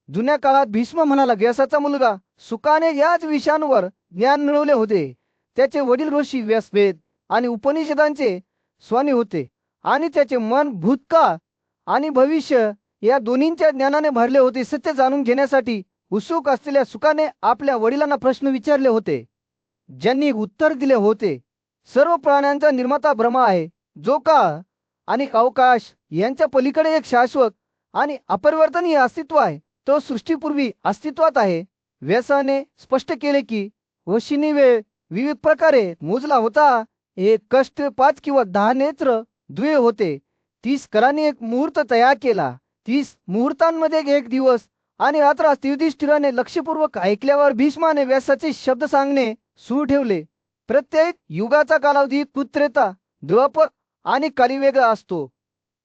जुन्या काळात भीष्म म्हणाला, व्यासाचा मुलगा सुकाने याच विषयांवर ज्ञान मिळवले होते. त्याचे वडील ऋषी व्यासवेद आणि उपनिषदांचे स्वामी होते आणि त्याचे मन भूतकाळ आणि भविष्य या दोन्हींच्या ज्ञानाने भरले होते. सत्य जाणून घेण्यासाठी उत्सुक असलेल्या सुकाने आपल्या वडिलांना प्रश्न विचारले होते, ज्यांनी उत्तर दिले होते, सर्व प्राण्यांचा निर्माता ब्रह्मा आहे, जो काळ आणि अवकाश यांच्या पलीकडे एक शाश्वत आणि अपरिवर्तनीय अस्तित्व आहे. तो सृष्टीपूर्वी अस्तित्वात आहे. व्यासाने स्पष्ट केले की वशिनी वेळ विविध प्रकारे मोजला होता. एक कष्ट 5 किंवा 10 नेत्र दुवे होते. 30 करांनी एक मुहूर्त तयार केला. 30 मुहूर्तांमध्ये एक दिवस आणि रात्र. युधिष्ठिराने लक्षपूर्वक ऐकल्यावर भीष्माने व्यासाचे शब्द सांगणे सुरू ठेवले. प्रत्येक युगाचा कालावधी त्रेता, द्वापर आणि कलियुग असतो.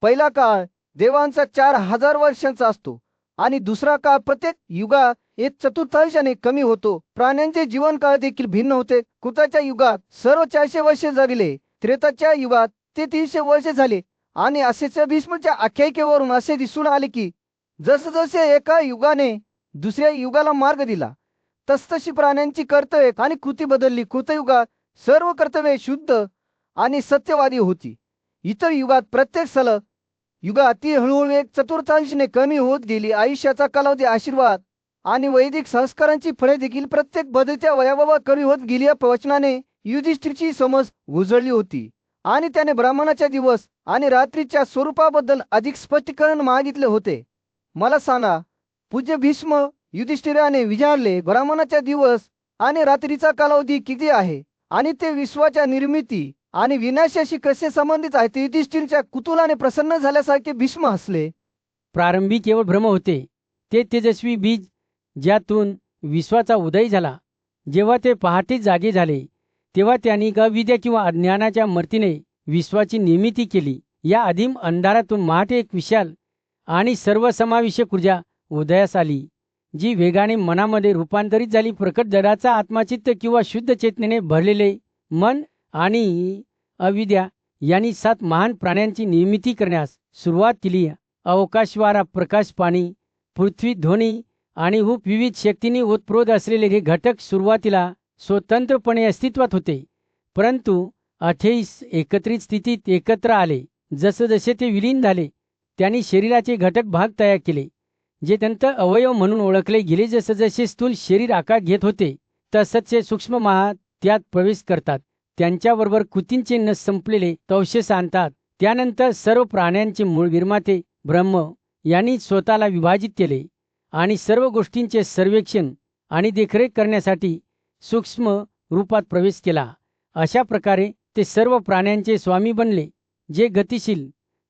पहिला काळ देवांचा 4000 वर्षांचा असतो आणि दुसरा काळ प्रत्येक युगात एक चतुर्थांशाने कमी होतो. प्राण्यांचे जीवन काळ देखील भिन्न होते. कृताच्या युगात सर्व 400 वर्षे जगले. त्रेताच्या युगात ते 300 वर्षे झाले. आणि असेच भीष्मच्या आख्यायिकेवरून असे दिसून आले की जसजसे एका युगाने दुसऱ्या युगाला मार्ग दिला, तसतशी प्राण्यांची कर्तव्ये आणि कृती बदलली. कृतयुगात सर्व कर्तव्ये शुद्ध आणि सत्यवादी होती. इतर युगात प्रत्येक सलग युगात ती हळूहळू एक चतुर्थांशने कमी होत गेली. आयुष्याचा कालावधी, आशीर्वाद आणि वैदिक संस्कारांची फळे देखील प्रत्येक बदलत्या वयाबाबत कमी होत गेली. या प्रवचनाने युधिष्ठिरची समज उजळली होती आणि त्याने ब्राह्मणाच्या दिवस आणि रात्रीच्या स्वरूपाबद्दल अधिक स्पष्टीकरण मागितले होते. मला सांगा, पूज्य भीष्म, युधिष्ठिराने विचारले, ब्राह्मणाच्या दिवस आणि रात्रीचा कालावधी किती आहे आणि ते विश्वाच्या निर्मिती आणि विनाशाशी कसे संबंधित आहेत? युधिष्ठिरच्या कुतूहलाने प्रसन्न झाल्यासारखे भीष्म हसले. प्रारंभी केवळ भ्रम होते. ते तेजस्वी बीज ज्यातून विश्वाचा उदय झाला. जेव्हा ते पहाटे जागे झाले तेव्हा त्यांनी अविद्या किंवा अज्ञानाच्या मर्तीने विश्वाची निर्मिती केली. या अधीम अंधारातून महाटे एक विशाल आणि सर्वसमावेशक ऊर्जा उदयास आली, जी वेगाने मनामध्ये रूपांतरित झाली. प्रकट जगाचा आत्माचित्त किंवा शुद्ध चेतनेने भरलेले मन आणि अविद्या यांनी 7 महान प्राण्यांची निर्मिती करण्यास सुरुवात केली. अवकाशवारा, प्रकाश, पाणी, पृथ्वी, ध्वनी आणि हुप विविध शक्तींनी ओतप्रोत असलेले हे घटक सुरुवातीला स्वतंत्रपणे अस्तित्वात होते, परंतु 28 एकत्रित स्थितीत एकत्र आले. जसजसे ते विलीन झाले त्यांनी शरीराचे घटक भाग तयार केले, जे त्यांत अवयव म्हणून ओळखले गेले. जसजसे स्थूल शरीर आकार घेत होते तसचे सूक्ष्म महा त्यात प्रवेश करतात. त्यांच्याबरोबर कृतींचे न संपलेले तवशेष आणतात. त्यानंतर सर्व प्राण्यांचे मूळ निर्माते ब्रह्म यांनी स्वतःला विभाजित केले आणि सर्व गोष्टींचे सर्वेक्षण आणि देखरेख करण्यासाठी सूक्ष्म रूपात प्रवेश केला. अशा प्रकारे ते सर्व प्राण्यांचे स्वामी बनले, जे गतिशील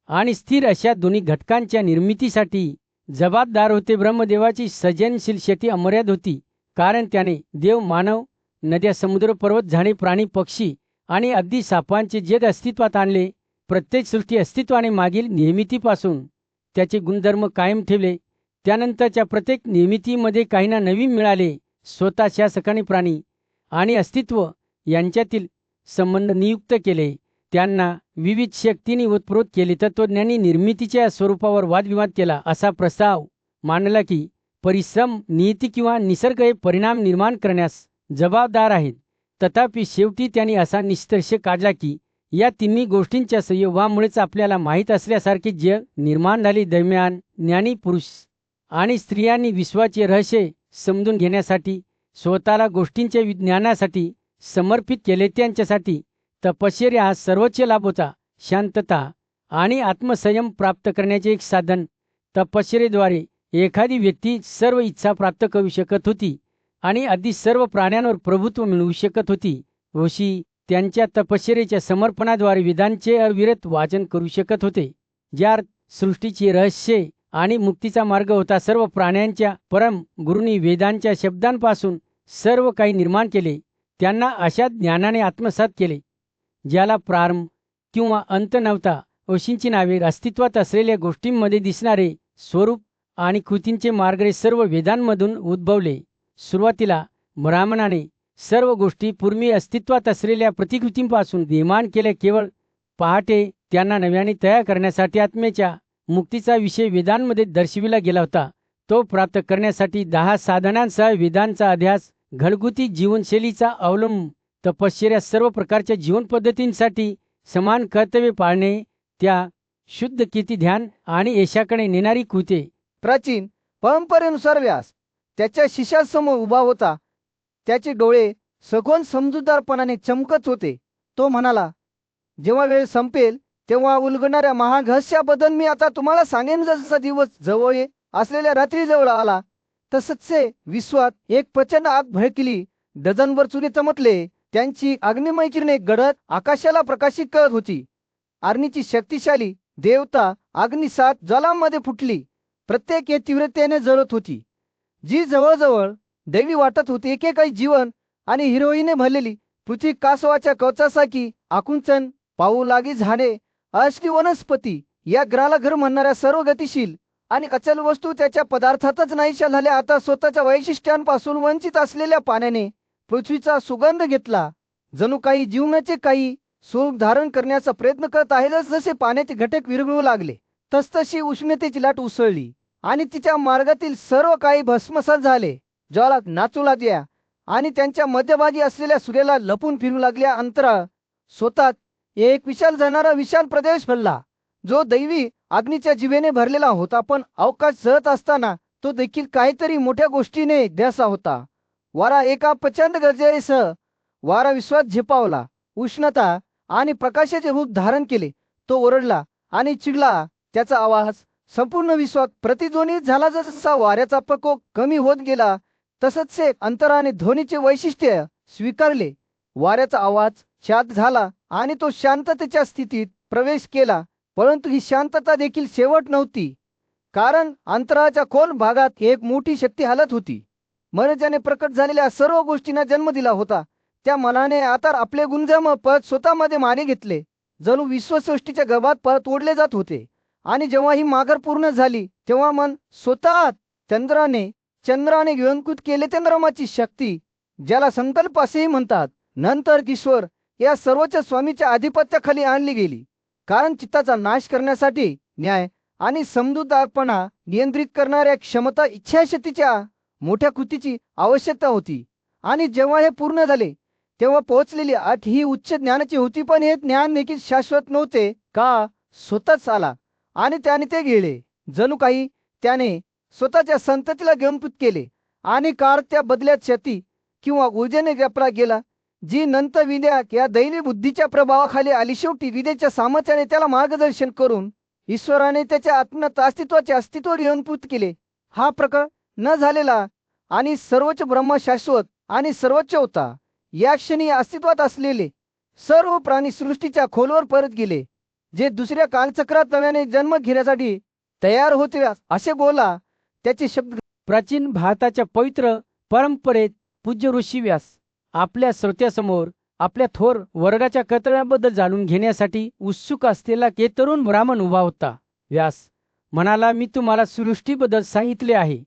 आणि स्थिर अशा दोन्ही घटकांच्या निर्मितीसाठी जबाबदार होते. ब्रह्मदेवाची सृजनशील शक्ती अमर्याद होती, कारण त्याने देव, मानव, नद्या, समुद्र, पर्वत, झाडे, प्राणी, पक्षी आणि अगदी सापांचे जग अस्तित्वात आणले. प्रत्येक सृष्टी अस्तित्वाने मागील निर्मितीपासून त्याचे गुणधर्म कायम ठेवले. त्यानंतरच्या प्रत्येक निर्मितीमध्ये काहींना नवीन मिळाले. स्वतः शासकाने प्राणी आणि अस्तित्व यांच्यातील संबंध नियुक्त केले. त्यांना विविध शक्तींनी ओतप्रोत केले. तत्वज्ञानी निर्मितीच्या स्वरूपावर वादविवाद केला. असा प्रस्ताव मांडला की परिश्रम, नियती किंवा निसर्ग हे परिणाम निर्माण करण्यास जबाबदार आहेत. तथापि शेवटी त्यांनी असा निष्कर्ष काढला की या तिन्ही गोष्टींच्या संयोगामुळेच आपल्याला माहीत असल्यासारखे जग निर्माण झाले. दरम्यान ज्ञानी पुरुष आणि स्त्रियांनी विश्वाचे रहस्य समजून घेण्यासाठी स्वतःला गोष्टींच्या विज्ञानासाठी समर्पित केले. त्यांच्यासाठी तपश्चर्या हा सर्वोच्च लाभ होता. शांतता आणि आत्मसंयम प्राप्त करण्याचे एक साधन. तपश्चर्येद्वारे एखादी व्यक्ती सर्व इच्छा प्राप्त करू शकत होती आणि अगदी सर्व प्राण्यांवर प्रभुत्व मिळवू शकत होती. ऋषी त्यांच्या तपश्चर्येच्या समर्पणाद्वारे वेदांचे अविरत वाचन करू शकत होते, ज्यात सृष्टीची रहस्य आणि मुक्तीचा मार्ग होता. सर्व प्राण्यांच्या परम गुरूंनी वेदांच्या शब्दांपासून सर्व काही निर्माण केले. त्यांना अशा ज्ञानाने आत्मसात केले ज्याला प्रारंभ किंवा अंत नव्हता. ऋषींची नावे अस्तित्वात असलेल्या गोष्टींमध्ये दिसणारे स्वरूप आणि कृतींचे मार्ग सर्व वेदांमधून उद्भवले. सुरुवातीला ब्राह्मणाने सर्व गोष्टी पूर्वी अस्तित्वात असलेल्या प्रतिकृतींपासून निर्माण केल्या. केवळ पहाटे त्यांना नव्याने तयार करण्यासाठी आत्म्याच्या मुक्तीचा विषय वेदांमध्ये दर्शविला गेला होता. तो प्राप्त करण्यासाठी 10 साधनांसह वेदांचा अध्यास, घरगुती जीवनशैलीचा अवलंब, तपश्चर्या, सर्व प्रकारच्या जीवन पद्धतींसाठी समान कर्तव्य पाळणे, त्या शुद्ध किती ध्यान आणि यशाकडे नेणारी कृत्ये. प्राचीन परंपरेनुसार व्यास त्याच्या शिष्यासमोर उभा होता. त्याचे डोळे सखोल समजूतदारपणाने चमकत होते. तो म्हणाला, जेव्हा वेळ संपेल तेव्हा उलगडणाऱ्या महाघस्याबद्दल मी आता तुम्हाला सांगेन. जसा दिवस जवळ असलेल्या रात्री जवळ आला तसंच विश्वात एक प्रचंड आग भडकली. डझनभर सूर्य चमकले. त्यांची अग्निमय किरणे गडद आकाशाला प्रकाशित करत होती. अग्नीची शक्तिशाली देवता अग्नी 7 ज्वालांमध्ये फुटली. प्रत्येक तीव्रतेने जळत होती, जी जवळजवळ दैवी वाटत होती. एकेकाळी जीवन आणि हिरोईने भरलेली पृथ्वी कासवाच्या कवचासारखी आकुंचन पाहू लागी. झाडे, असली वनस्पती, या ग्रहाला घर म्हणणाऱ्या सर्व गतिशील आणि अचल वस्तू त्याच्या पदार्थातच नाहीशा झाल्या. आता स्वतःच्या वैशिष्ट्यांपासून वंचित असलेल्या पाण्याने पृथ्वीचा सुगंध घेतला. जणू काही जीवनाचे काही स्वरूप धारण करण्याचा प्रयत्न करत आहे. जसे पाण्याचे घटक विरघळू लागले तसतशी उष्णतेची लाट उसळली आणि तिच्या मार्गातील सर्व काही भस्मसात झाले. ज्वाला नाचू लागल्या आणि त्यांच्या मध्यभागी असलेल्या सूर्याला लपून फिरू लागल्या. अंतराळ स्वतःच एक विशाल जाणारा विशाल प्रदेश फैलला, जो दैवी अग्नीच्या जिभेने भरलेला होता. पण अवकाश जळत असताना तो देखील काहीतरी मोठ्या गोष्टीने ध्यासा होता. वारा एका प्रचंड गरजेसह वारा विश्वात झेपावला. उष्णता आणि प्रकाशाचे रूप धारण केले. तो ओरडला आणि चिडला. त्याचा आवाज संपूर्ण विश्वात प्रतिध्वनित झाला. जसा वाऱ्याचा प्रकोप कमी होत गेला तसंच अंतराने ध्वनीचे वैशिष्ट्य स्वीकारले. वाऱ्याचा आवाज शांत झाला आणि तो शांततेच्या स्थितीत प्रवेश केला. परंतु ही शांतता देखील शेवट नव्हती, कारण अंतराच्या खोल भागात एक मोठी शक्ती हलत होती. मन ज्याने प्रकट झालेल्या सर्व गोष्टींना जन्म दिला होता, त्या मनाने आता आपले गुणधर्म परत स्वतःमध्ये मागे घेतले. जणू विश्वसृष्टीच्या गर्भात परत ओढले जात होते. आणि जेव्हा ही माघार पूर्ण झाली तेव्हा मन स्वतः चंद्राने गिळंकृत केले. चंद्रमाची शक्ती, ज्याला संकल्प असेही म्हणतात, नंतर ईश्वर या सर्वोच्च स्वामीच्या आधिपत्याखाली आणली गेली. कारण चित्ताचा नाश करण्यासाठी न्याय आणि समजूतदारपणा नियंत्रित करणाऱ्या क्षमता इच्छाशक्तीच्या मोठ्या कृतीची आवश्यकता होती. आणि जेव्हा हे पूर्ण झाले तेव्हा पोहोचलेली अट ही उच्च ज्ञानाची होती. पण हे ज्ञान देखील शाश्वत नव्हते, का स्वतःच आला आणि त्याने ते गेले. जणू काही त्याने स्वतःच्या संततीला गिळंकृत केले आणि कार त्या बदल्यात शक्ती किंवा ऊर्जेने व्यापला गेला, जी नंतर विद्या या दैवी बुद्धीच्या प्रभावाखाली आली. शेवटी विद्येच्या सामर्थ्याने त्याला मार्गदर्शन करून ईश्वराने त्याच्या आत्म्यात अस्तित्वाचे अस्तित्व गिळंकृत केले. हा प्रकार न झालेला आणि सर्वोच्च ब्रह्म शाश्वत आणि सर्वोच्च होता. या क्षणी अस्तित्वात असलेले सर्व प्राणी सृष्टीच्या खोलवर परत गेले, जे दुसऱ्या कालचक्रात नव्याने जन्म घेण्यासाठी तयार होते. असे बोला त्याचे शब्द. प्राचीन भारताच्या पवित्र परंपरेत पूज्य ऋषी व्यास आपल्या श्रोत्यासमोर आपल्या थोर वर्गाच्या कर्तव्याबद्दल जाणून घेण्यासाठी उत्सुक असलेला एक तरुण ब्राह्मण उभा होता. व्यास म्हणाला, मी तुम्हाला सृष्टीबद्दल सांगितले आहे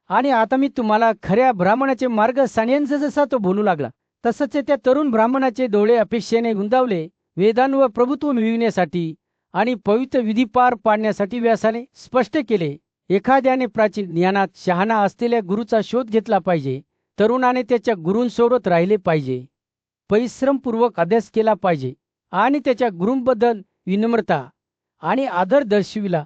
आणि आता मी तुम्हाला खऱ्या ब्राह्मणाचे मार्ग सांगेन. जसा तो बोलू लागला तसंच त्या तरुण ब्राह्मणाचे डोळे अपेक्षेने गुंदावले. वेदांवर प्रभुत्व मिळविण्यासाठी आणि पवित्र विधी पार पाडण्यासाठी व्यासाने स्पष्ट केले, एखाद्याने प्राचीन ज्ञानात शहाणा असलेल्या गुरुचा शोध घेतला पाहिजे. तरुणाने त्याच्या गुरूंसोबत राहिले पाहिजे, परिश्रमपूर्वक अभ्यास केला पाहिजे आणि त्याच्या गुरूंबद्दल विनम्रता आणि आदर दर्शविला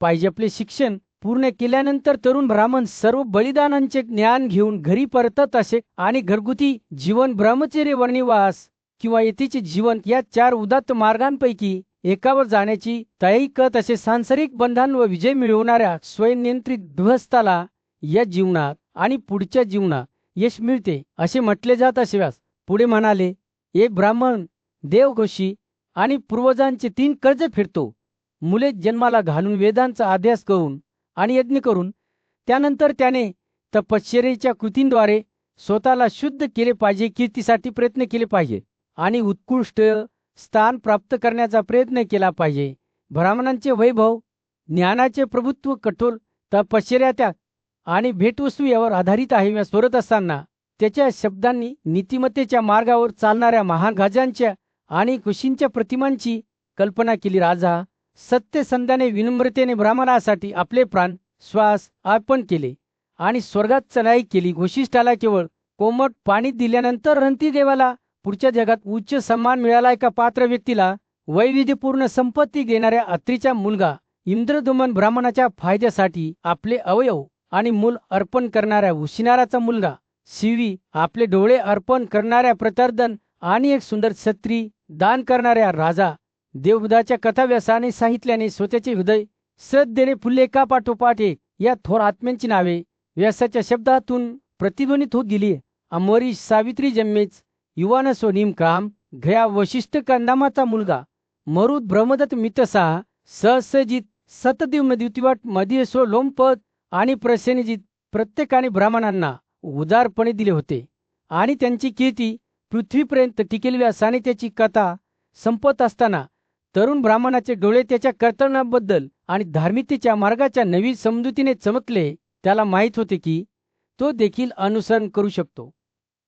पाहिजे. आपले शिक्षण पूर्ण केल्यानंतर तरुण ब्राह्मण सर्व बलिदानांचे ज्ञान घेऊन घरी परतत असे आणि घरगुती जीवन, ब्रह्मचर्य, वर्णिवास किंवा यतीचे जीवन या 4 उदात्त मार्गांपैकी एकावर जाण्याची तयारी करत असे. सांसारिक बंधांवर विजय मिळवणाऱ्या स्वयंनियंत्रित गृहस्थाला या जीवनात आणि पुढच्या जीवनात यश मिळते असे म्हटले जात असे. व्यास पुढे म्हणाले, एक ब्राह्मण देवघोषी आणि पूर्वजांचे 3 कर्ज फेडतो. मुले जन्माला घालून वेदांचा अभ्यास करून आणि यज्ञ करून त्यानंतर त्याने तपश्चर्येच्या कृतींद्वारे स्वतःला शुद्ध केले पाहिजे, कीर्तीसाठी प्रयत्न केले पाहिजे आणि उत्कृष्ट स्थान प्राप्त करण्याचा प्रयत्न केला पाहिजे. ब्राह्मणांचे वैभव, ज्ञानाचे प्रभुत्व, कठोर तपश्चर्या, त्याग आणि भेटवस्तू यावर आधारित आहे. व्यास स्वरत असताना त्याच्या शब्दांनी नीतिमत्तेच्या मार्गावर चालणाऱ्या महान राजांच्या आणि ऋषींच्या प्रतिमांची कल्पना केली. राजा सत्यसंधाने विनम्रतेने ब्राह्मणासाठी आपले प्राण श्वास अर्पण केले आणि स्वर्गात चढाई केली. वशिष्ठाला केवळ कोमट पाणी दिल्यानंतर रणती देवाला पुढच्या जगात उच्च सन्मान मिळाला. एका पात्र व्यक्तीला वैविध्यपूर्ण संपत्ती देणाऱ्या अत्रीचा मुलगा इंद्रदुमन ब्राह्मणाच्या फायद्यासाठी आपले अवयव आणि मूल अर्पण करणाऱ्या उशिनाराचा मुलगा शिवी आपले डोळे अर्पण करणाऱ्या प्रतर्दन आणि एक सुंदर छत्री दान करणाऱ्या राजा देवबुधाच्या कथा व्यासाने सांगितल्याने स्वतःचे हृदय श्रद्धेने फुलले. एका पाठोपाठ एक या थोर आत्म्यांची नावे व्यासाच्या शब्दातून प्रतिध्वनित होत गेली. अमरीश, सावित्री जन्मेच, युवान सोनीम काम, घया वशिष्ठ कंदामाचा मुलगा मरुद, ब्रह्मदत्त मितसा, सहसजित, सतदिव द्वितीवाट, मधेश्वर, लोमपद आणि प्रसेनजित प्रत्येकाने ब्राह्मणांना उदारपणे दिले होते आणि त्यांची कीर्ती पृथ्वीपर्यंत टिकेल. व्यासाने त्याची कथा संपत असताना तरुण ब्राह्मणाचे डोळे त्याच्या कर्तव्याबद्दल आणि धार्मिकतेच्या मार्गाच्या नवीन समजुतीने चमकले. त्याला माहीत होते की तो देखील अनुसरण करू शकतो.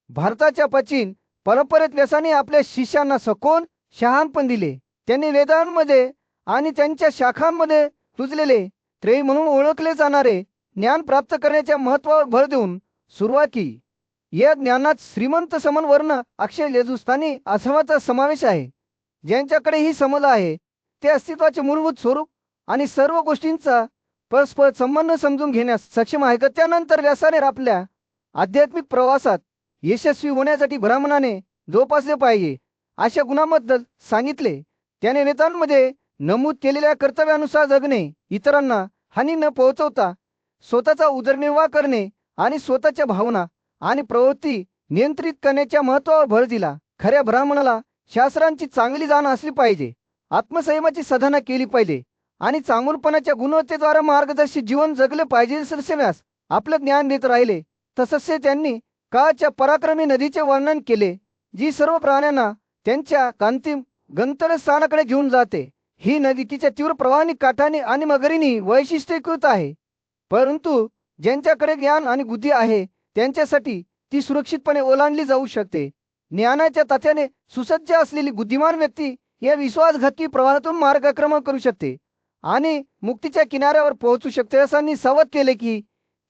भारताच्या प्राचीन परंपरेत व्यासाने आपल्या शिष्यांना सखोल शहाणपण दिले. त्यांनी वेदांमध्ये आणि त्यांच्या शाखांमध्ये रुजलेले त्रयी म्हणून ओळखले जाणारे ज्ञान प्राप्त करण्याच्या महत्त्वावर भर देऊन सुरुवात केली. या ज्ञानात श्रीमंत समन वर्ण अक्षय लेजुस्थानी आश्रमाचा समावेश आहे. ज्यांच्याकडे ही समज आहे ते अस्तित्वाचे मूलभूत स्वरूप आणि सर्व गोष्टींचा परस्पर संबंध समजून घेण्यास सक्षम आहे. त्यानंतर व्यासाने आपल्या आध्यात्मिक प्रवासात यशस्वी होण्यासाठी ब्राह्मणाने जोपासले पाहिजे अशा गुणांबद्दल सांगितले. त्याने वेदांमध्ये नमूद केलेल्या कर्तव्यानुसार जगणे, इतरांना हानी न पोहोचवता स्वतःचा उदरनिर्वाह करणे आणि स्वतःच्या भावना आणि प्रवृत्ती नियंत्रित करण्याच्या महत्त्वावर भर दिला. खऱ्या ब्राह्मणाला शास्त्रांची चांगली जाण असली पाहिजे, आत्मसंयमाची साधना केली पाहिजे आणि चांगुलपणाच्या गुणवत्तेद्वारे मार्गदर्शित जीवन जगले पाहिजे. सरसेव्यास आपलं ज्ञान देत राहिले. तसंच त्यांनी काळाच्या पराक्रमी नदीचे वर्णन केले, जी सर्व प्राण्यांना त्यांच्या कांतिम गंतव्यस्थानाकडे घेऊन जाते. ही नदी तिच्या तीव्र प्रवाहाने, काठाने आणि मगरीने वैशिष्ट्यीकृत आहे, परंतु ज्यांच्याकडे ज्ञान आणि बुद्धी आहे त्यांच्यासाठी ती सुरक्षितपणे ओलांडली जाऊ शकते. ज्ञानाच्या तथ्याने सुसज्ज असलेली बुद्धिमान व्यक्ती या विश्वासघातकी प्रवाहातून मार्गक्रमण करू शकते आणि मुक्तीच्या किनाऱ्यावर पोहोचू शकते. असांनी सावध केले की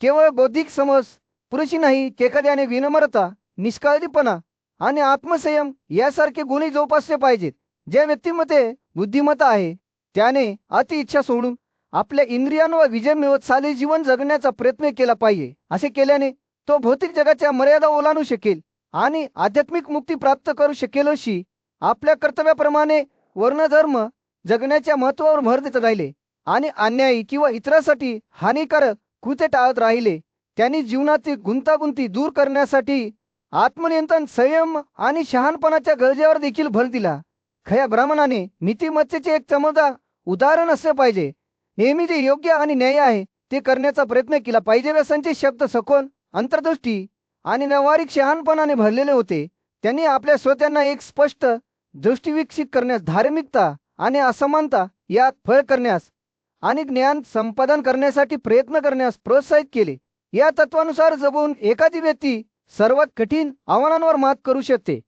केवळ बौद्धिक समज पुरेशी नाही, एखाद्याने विनम्रता, निष्काळजीपणा आणि आत्मसंयम यासारखे गुणही जोपासले पाहिजेत. ज्या व्यक्तीमध्ये बुद्धिमत्ता आहे त्याने अति इच्छा सोडून आपल्या इंद्रियांवर विजय मिळवत साधे जीवन जगण्याचा प्रयत्न केला पाहिजे. असे केल्याने तो भौतिक जगाच्या मर्यादा ओलांडू शकेल आणि आध्यात्मिक मुक्ती प्राप्त करू शकेल. अशी आपल्या कर्तव्याप्रमाणे वर्णधर्म जगण्याच्या महत्त्वावर भर देत राहिले आणि अन्यायी किंवा इतरांसाठी हानिकारक कृत्य टाळत राहिले. त्यांनी जीवनातील गुंतागुंती दूर करण्यासाठी आत्मनियंत्रण, संयम आणि शहाणपणाच्या गरजेवर देखील भर दिला. खऱ्या ब्राह्मणाने नीतिमत्तेचे एक चमकदार उदाहरण असले पाहिजे. नेहमी जे योग्य आणि न्याय आहे ते करण्याचा प्रयत्न केला पाहिजे. व्यासांचे शब्द सखोल अंतर्दृष्टी आणि व्यावहारिक शहाणपणाने भरलेले होते. त्यांनी आपल्या श्रोत्यांना एक स्पष्ट दृष्टी विकसित करण्यास, धार्मिकता आणि असमानता यात फरक करण्यास आणि ज्ञान संपादन करण्यासाठी प्रयत्न करण्यास प्रोत्साहित केले. या तत्वानुसार जगून एखादी व्यक्ती सर्वात कठीण आव्हानांवर मात करू शकते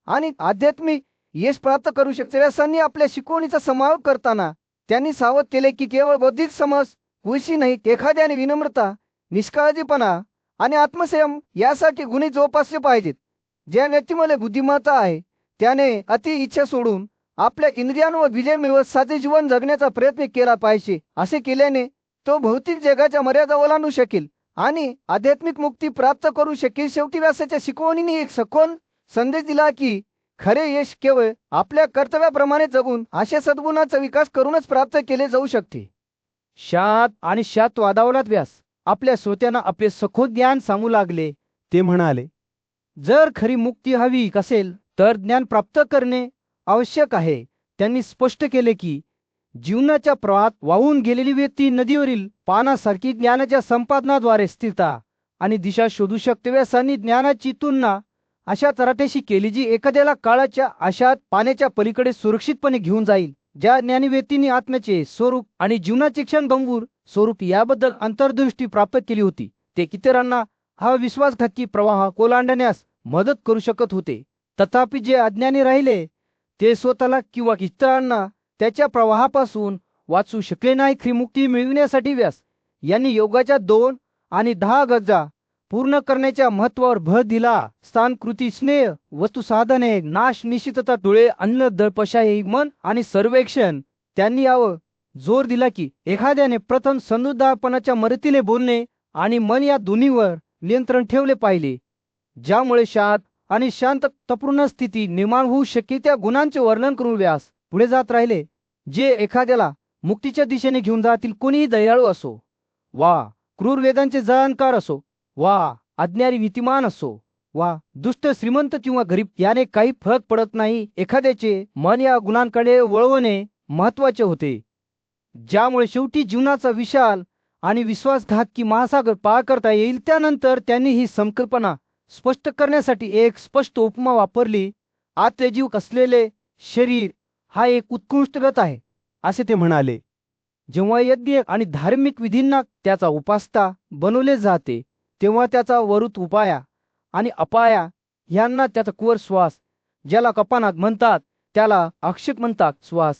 आणि आध्यात्मिक यश प्राप्त करू शकते. व्यासांनी आपल्या शिकवणीचा समावेश करताना त्यांनी सावध केले की केवळ बौद्धिक समज पुरेशी नाही, एखाद्याने विनम्रता, निष्काळजीपणा आणि आत्मसंयम यासाठी गुणी जोपासले पाहिजेत. ज्या व्यक्तीमध्ये बुद्धिमत्ता आहे त्याने अति इच्छा सोडून आपल्या इंद्रियांवर विजय मिळवत साधे जीवन जगण्याचा प्रयत्न केला पाहिजे. असे केल्याने तो भौतिक जगाच्या मर्यादा ओलांडू शकेल आणि आध्यात्मिक मुक्ती प्राप्त करू शकेल. शेवटी व्यासाच्या शिकवणीने एक सखोल संदेश दिला की खरे यश केवळ आपल्या कर्तव्याप्रमाणे जगून अशा सद्गुणांचा विकास करूनच प्राप्त केले जाऊ शकते. शात आणि शातवादावलात व्यास आपल्या श्रोत्यांना आपले सखोल ज्ञान सांगू लागले. ते म्हणाले, जर खरी मुक्ती हवी असेल तर ज्ञान प्राप्त करणे आवश्यक आहे. त्यांनी स्पष्ट केले की जीवनाच्या प्रवाहात वाहून गेलेली व्यक्ती नदीवरील पानासारखी ज्ञानाच्या संपादनाद्वारे स्थिरता आणि दिशा शोधू शकते. व्यासांनी ज्ञानाची तुलना अशा तराट्याशी केली जी एखाद्याला काळाच्या आशात पाण्याच्या पलीकडे सुरक्षितपणे घेऊन जाईल. ज्या ज्ञानी व्यक्तीने आत्म्याचे स्वरूप आणि जीवनाचे क्षणभंगूर स्वरूप याबद्दल अंतर्दृष्टी प्राप्त केली होती, ते इतरांना हा विश्वासघातकी प्रवाह ओलांडण्यास मदत करू शकत होते. तथापि जे अज्ञानी राहिले ते स्वतःला किंवा इतरांना त्याच्या प्रवाहापासून वाचू शकले नाही. खरी मुक्ती मिळविण्यासाठी व्यास यांनी योगाच्या 2 आणि 10 गरजा पूर्ण करण्याच्या महत्वावर भर दिला. स्थान, कृती, स्नेह, वस्तू, साधने, नाश, निश्चितता, डोळे, अन्न, दळपशाही, मन आणि सर्वेक्षण. त्यांनी यावर जोर दिला की एखाद्याने प्रथम समजूतदारपणाच्या मदतीने बोलणे आणि मन या दोन्हीवर नियंत्रण ठेवले पाहिजे, ज्यामुळे शांत आणि शांततापूर्ण स्थिती निर्माण होऊ शकेल. त्या गुणांचे वर्णन करून व्यास पुढे जात राहिले. जे एखाद्याला मुक्तीच्या दिशेने घेऊन जातील, कोणीही दयाळू असो वा क्रूर वेदांचे जाणकार असो वा अज्ञानी नीतिमान असो वा दुष्ट, श्रीमंत किंवा गरीब, याने काही फरक पडत नाही. एखाद्याचे मन या गुणांकडे वळवणे महत्वाचे होते, ज्यामुळे शेवटी जीवनाचा विशाल आणि विश्वासघातकी महासागर पार करता येईल. त्यानंतर त्यांनी ही संकल्पना स्पष्ट करण्यासाठी एक स्पष्ट उपमा वापरली. आत्मजीव असलेले शरीर हा एक उत्कृष्ट रथ आहे, असे ते म्हणाले. जेव्हा यज्ञ आणि धार्मिक विधींना त्याचा उपासता बनवले जाते, तेव्हा त्याचा वरुत उपाया आणि अपाया यांना त्याचा कुवर श्वास, ज्याला कपानात म्हणतात त्याला अक्षक म्हणतात श्वास,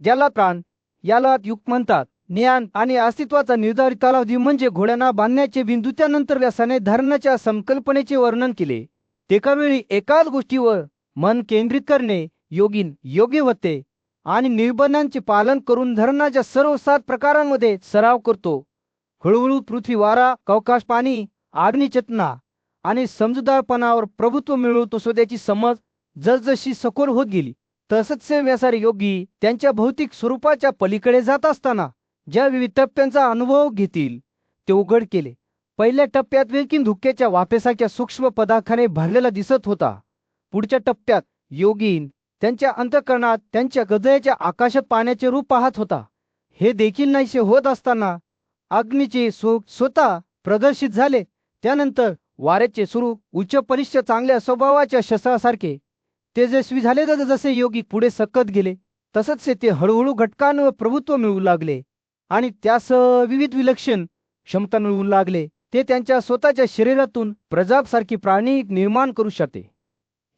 ज्याला प्राण याला युग म्हणतात. ज्ञान आणि अस्तित्वाचा निर्धारित कालावधी म्हणजे घोड्यांना बांधण्याचे बिंदू. त्यानंतर व्यासाने धरणाच्या संकल्पनेचे वर्णन केले. एका वेळी एकाच गोष्टीवर मन केंद्रित करणे योगीन योग्य होते आणि निर्बंधांचे पालन करून धरणाच्या सर्व 7 प्रकारांमध्ये सराव करतो. हळूहळू पृथ्वी, वारा, अवकाश, पाणी, अग्निचेतना आणि समजूतदारपणावर प्रभुत्व मिळवतो. स्वतःची समज जसजशी सखोल होत गेली, तसच व्यासारे योगी त्यांच्या भौतिक स्वरूपाच्या पलीकडे जात असताना ज्या विविध टप्प्यांचा अनुभव घेतील ते उघड केले. पहिल्या टप्प्यात वेगळी धुक्याच्या वाफेसारख्या सूक्ष्म पदार्थाने भरलेला दिसत होता. पुढच्या टप्प्यात योगीन त्यांच्या अंतःकरणात त्यांच्या हृदयाच्या आकाशात पाण्याचे रूप पाहत होता. हे देखील नाहीसे होत असताना अग्नीचे स्वतः प्रदर्शित झाले. त्यानंतर वाऱ्याचे स्वरूप उच्च बलिष्ठ चांगल्या स्वभावाच्या शस्त्रासारखे तेजस्वी झाले. जसे योगी पुढे सकत गेले तसच ते हळूहळू घटकांवर प्रभुत्व मिळवू लागले आणि त्यास विविध विलक्षण क्षमता मिळवू लागले. ते त्यांच्या स्वतःच्या शरीरातून प्रजापसारखी प्राणी निर्माण करू शकते.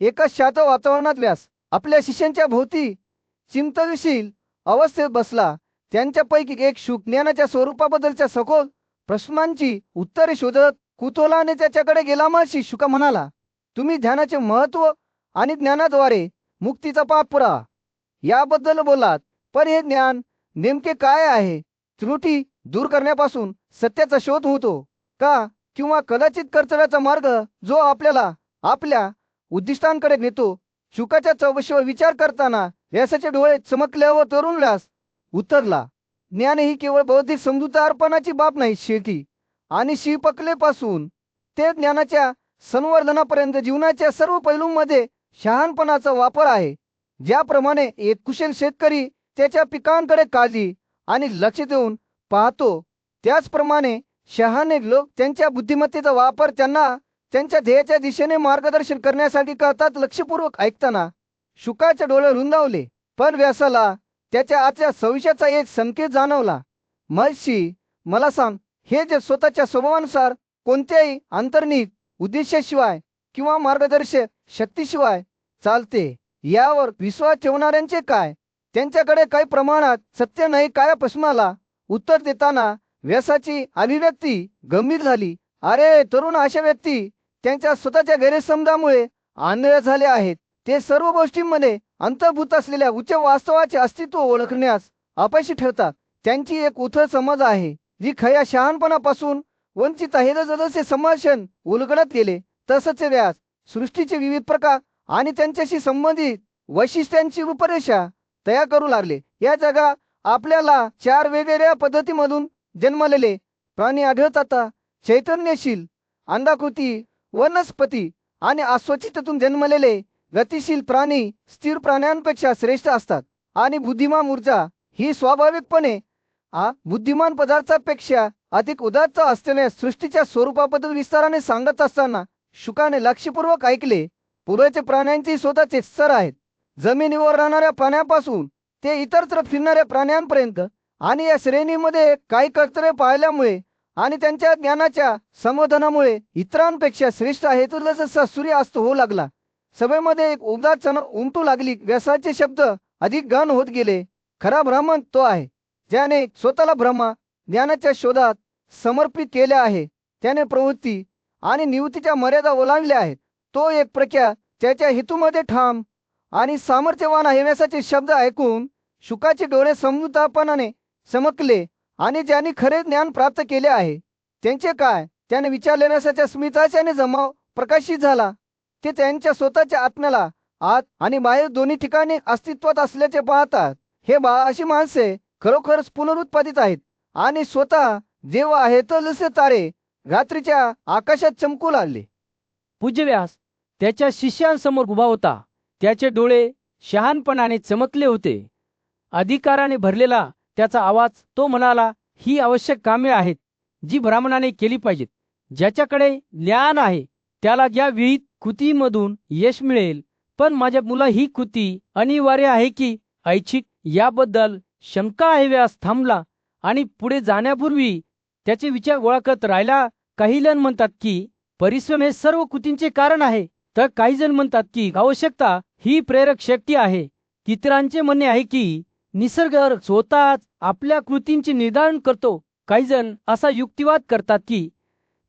एका शांत वातावरणात व्यास आपल्या शिष्यांच्या भोवती चिंतनशील अवस्थेत बसला. त्यांच्यापैकी एक शुक ज्ञानाच्या स्वरूपाबद्दलच्या सखोल प्रश्नांची उत्तरे शोधत कुतूहलाने त्याच्याकडे गेला. महर्षी शुका म्हणाला, तुम्ही ध्यानाचे महत्व आणि ज्ञानाद्वारे मुक्तीचा पाठपुरावा याबद्दल बोलात, पण हे ज्ञान नेमके काय आहे? त्रुटी दूर करण्यापासून सत्याचा शोध होतो का, किंवा कदाचित कर्तव्याचा मार्ग जो आपल्याला आपल्या उद्दिष्टांकडे नेतो? शुकाच्या चौकशीवर विचार करताना व्यासाचे डोळे चमकले व तरुण व्यास उतरला. ज्ञान ही केवळ बौद्धिक समजूतदारपणाची बाब नाही, शेती आणि शिपकलेपासून ते ज्ञानाच्या संवर्धनापर्यंत जीवनाच्या सर्व पैलूंमध्ये शहाणपणाचा वापर आहे. ज्याप्रमाणे एक कुशल शेतकरी त्याच्या पिकांकडे काळजी आणि लक्ष देऊन पाहतो, त्याचप्रमाणे शहाणे लोक त्यांच्या बुद्धिमत्तेचा वापर त्यांना त्यांच्या ध्येयाच्या दिशेने मार्गदर्शन करण्यासाठी करतात. लक्षपूर्वक ऐकताना शुकाचे डोळे रुंदावले, पण व्यासाला त्याच्या आजच्या भविष्याचा एक संकेत जाणवला. महर्षी, मला सांग, हे जे स्वतःच्या स्वभावानुसार कोणत्याही अंतर्निहित उद्देशाशिवाय किंवा मार्गदर्शक शक्तीशिवाय चालते, यावर विश्वास ठेवणाऱ्यांचे काय? त्यांच्याकडे काही प्रमाणात सत्य नाही काय? प्रश्नाला उत्तर देताना व्यासाची अभिव्यक्ती गंभीर झाली. अरे तरुण, अशा व्यक्ती त्यांच्या स्वतःच्या गैरसमजामुळे आंधळे झाले आहेत. ते सर्व गोष्टींमध्ये अंतर्भूत असलेल्या उच्च वास्तवाचे अस्तित्व ओळखण्यास अपयशी ठरतात. त्यांची एक उथळ समज आहे जी खऱ्या शहाणपणापासून वंचित आहे. जसे संभाषण उलगडत गेले तसंच व्यास सृष्टीचे विविध प्रकार आणि त्यांच्याशी संबंधित वैशिष्ट्यांची रूपरेषा तयार करू लागले. या जगात आपल्याला 4 वेगवेगळ्या पद्धतीमधून जन्मलेले प्राणी आढळतात. चैतन्यशील, अंडाकृती, वनस्पती आणि अस्वच्छतेतून जन्मलेले गतिशील प्राणी स्थिर प्राण्यांपेक्षा श्रेष्ठ असतात. आणि बुद्धिमान ऊर्जा ही स्वाभाविकपणे बुद्धिमान पदार्थापेक्षा अधिक उदात्त असल्याने सृष्टीच्या स्वरूपाबद्दल विस्ताराने सांगत असताना शुकाने लक्षपूर्वक ऐकले. पूर्वचे प्राण्यांचे स्वतःचे स्तर आहेत, जमिनीवर राहणाऱ्या प्राण्यांपासून ते इतरत्र फिरणाऱ्या प्राण्यांपर्यंत. आणि या श्रेणीमध्ये काही कर्तव्य पाळल्यामुळे आणि त्यांच्या ज्ञानाच्या संवर्धनामुळे इतरांपेक्षा श्रेष्ठ आहे. तर जसा सूर्य अस्त होऊ लागला, सभेमध्ये एक उबदार चमक उमटू लागली. व्यासाचे शब्द अधिक गहन होत गेले. खरा ब्राह्मण तो आहे ज्याने स्वतःला ब्रह्मा ज्ञानाच्या शोधात समर्पित केले आहे. त्याने प्रवृत्ती आणि निवृत्तीच्या मर्यादा ओलांडल्या आहेत. तो एक प्रख्या त्याच्या हेतूमध्ये ठाम आणि सामर्थ्यवान आहे. व्यासाचे शब्द ऐकून शुकाचे डोळे समृद्धपणाने चमकले आणि ज्यांनी खरे ज्ञान प्राप्त केले आहे त्यांचे काय, त्याने विचारले. व्यासाच्या स्मिताच्याने जमाव प्रकाशित झाला. ते त्यांच्या स्वतःच्या आत्म्याला आत आणि बाहेर दोन्ही ठिकाणी अस्तित्वात असल्याचे पाहतात. हे अशी माणसे खरोखरच पुनरुत्पादित आहेत आणि स्वतः जेव्हा आहेत जसे तारे रात्रीच्या आकाशात चमकू लागले. पूज्य व्यास त्याच्या शिष्यांसमोर उभा होता. त्याचे डोळे शहाणपणाने चमकले होते. अधिकाराने भरलेला त्याचा आवाज तो म्हणाला, ही आवश्यक कामे आहेत जी ब्राह्मणाने केली पाहिजेत. ज्याच्याकडे ज्ञान आहे त्याला या विहित कृतीमधून यश मिळेल. पण माझ्या मुला ही कृती अनिवार्य आहे की ऐच्छिक याबद्दल शंका आहे. व्यास थांबला आणि पुढे जाण्यापूर्वी त्याचे विचार ओळखत राहिला. काही जण म्हणतात की परिश्रम हे सर्व कृतींचे कारण आहे, तर काही जण म्हणतात की आवश्यकता ही प्रेरक शक्ती आहे. इतरांचे म्हणणे आहे की निसर्ग स्वतःच आपल्या कृतींचे निर्धारण करतो. काही जण असा युक्तिवाद करतात की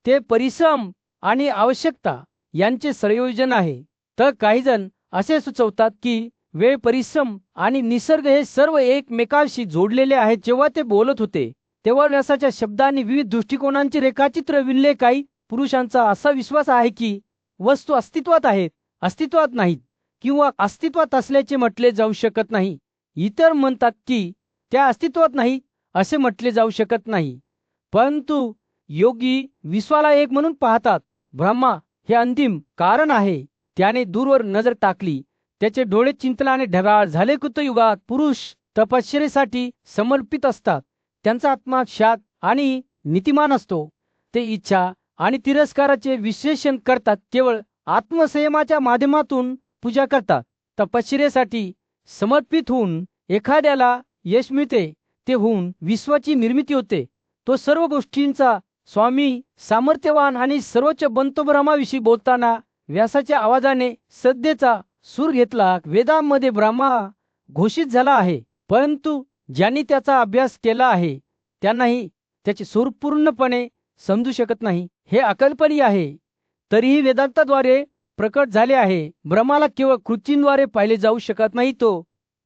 ते परिश्रम आणि आवश्यकता यांचे संयोजन आहे. तर काही जण असे सुचवतात की वेळ, परिश्रम आणि निसर्ग हे सर्व एकमेकांशी जोडलेले आहेत. जेव्हा ते बोलत होते तेव्हा व्यासाच्या शब्दांनी विविध दृष्टिकोनांचे रेखाचित्र विणले. काही पुरुषांचा असा विश्वास आहे की वस्तू अस्तित्वात आहेत, अस्तित्वात नाहीत किंवा अस्तित्वात असल्याचे म्हटले जाऊ शकत नाही. इतर म्हणतात की त्या अस्तित्वात नाही असे म्हटले जाऊ शकत नाही. परंतु योगी विश्वाला एक म्हणून पाहतात. ब्रह्मा हे अंतिम कारण आहे. त्याने दूरवर नजर टाकली. त्याचे डोळे चिंतनाने ढगाळ झाले. कृतयुगात पुरुष तपश्चर्येसाठी समर्पित असतात. त्यांचा आत्मा शांत आणि नीतिमान असतो. ते इच्छा आणि तिरस्काराचे विश्लेषण करतात. केवळ आत्मसंयमाच्या माध्यमातून पूजा करतात. तपश्चर्येसाठी समर्पित होऊन एखाद्याला यश मिळते. ते होऊन विश्वाची निर्मिती होते. तो सर्व गोष्टींचा स्वामी, सामर्थ्यवान आणि सर्वोच्च बनतो. ब्रह्माविषयी बोलताना व्यासाच्या आवाजाने सध्याचा सूर घेतला. वेदांमध्ये ब्रह्मा घोषित झाला आहे, परंतु ज्यांनी त्याचा अभ्यास केला आहे त्यांनाही त्याचे स्वरूप पूर्णपणे समजू शकत नाही. हे अकल्पनीय आहे, तरीही वेदांताद्वारे प्रकट झाले आहे. ब्रह्माला केवळ कृतींद्वारे पाहिले जाऊ शकत नाही. तो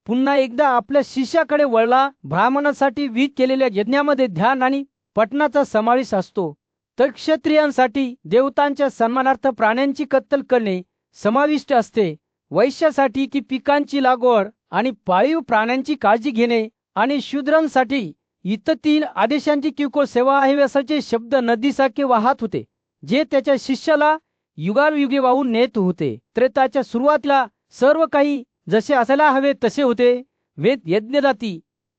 पुन्हा एकदा आपल्या शिष्याकडे वळला. ब्राह्मणासाठी विहित केलेल्या यज्ञामध्ये ध्यान आणि पठणाचा समावेश असतो. तर क्षत्रियांसाठी देवतांच्या सन्मानार्थ प्राण्यांची कत्तल करणे समाविष्ट असते. वैश्यासाठी की पिकांची लागवड आणि पाळीव प्राण्यांची काळजी घेणे आणि शूद्रांसाठी इतर 3 आदेशांची किरकोळ सेवा आहे. व्यासाचे शब्द नदीसारखे वाहत होते जे त्याच्या शिष्याला युगानुयुगे वाहून नेत होते. त्रेताच्या सुरुवातीला सर्व काही जसे असायला हवे तसे होते. वेद, यज्ञदाती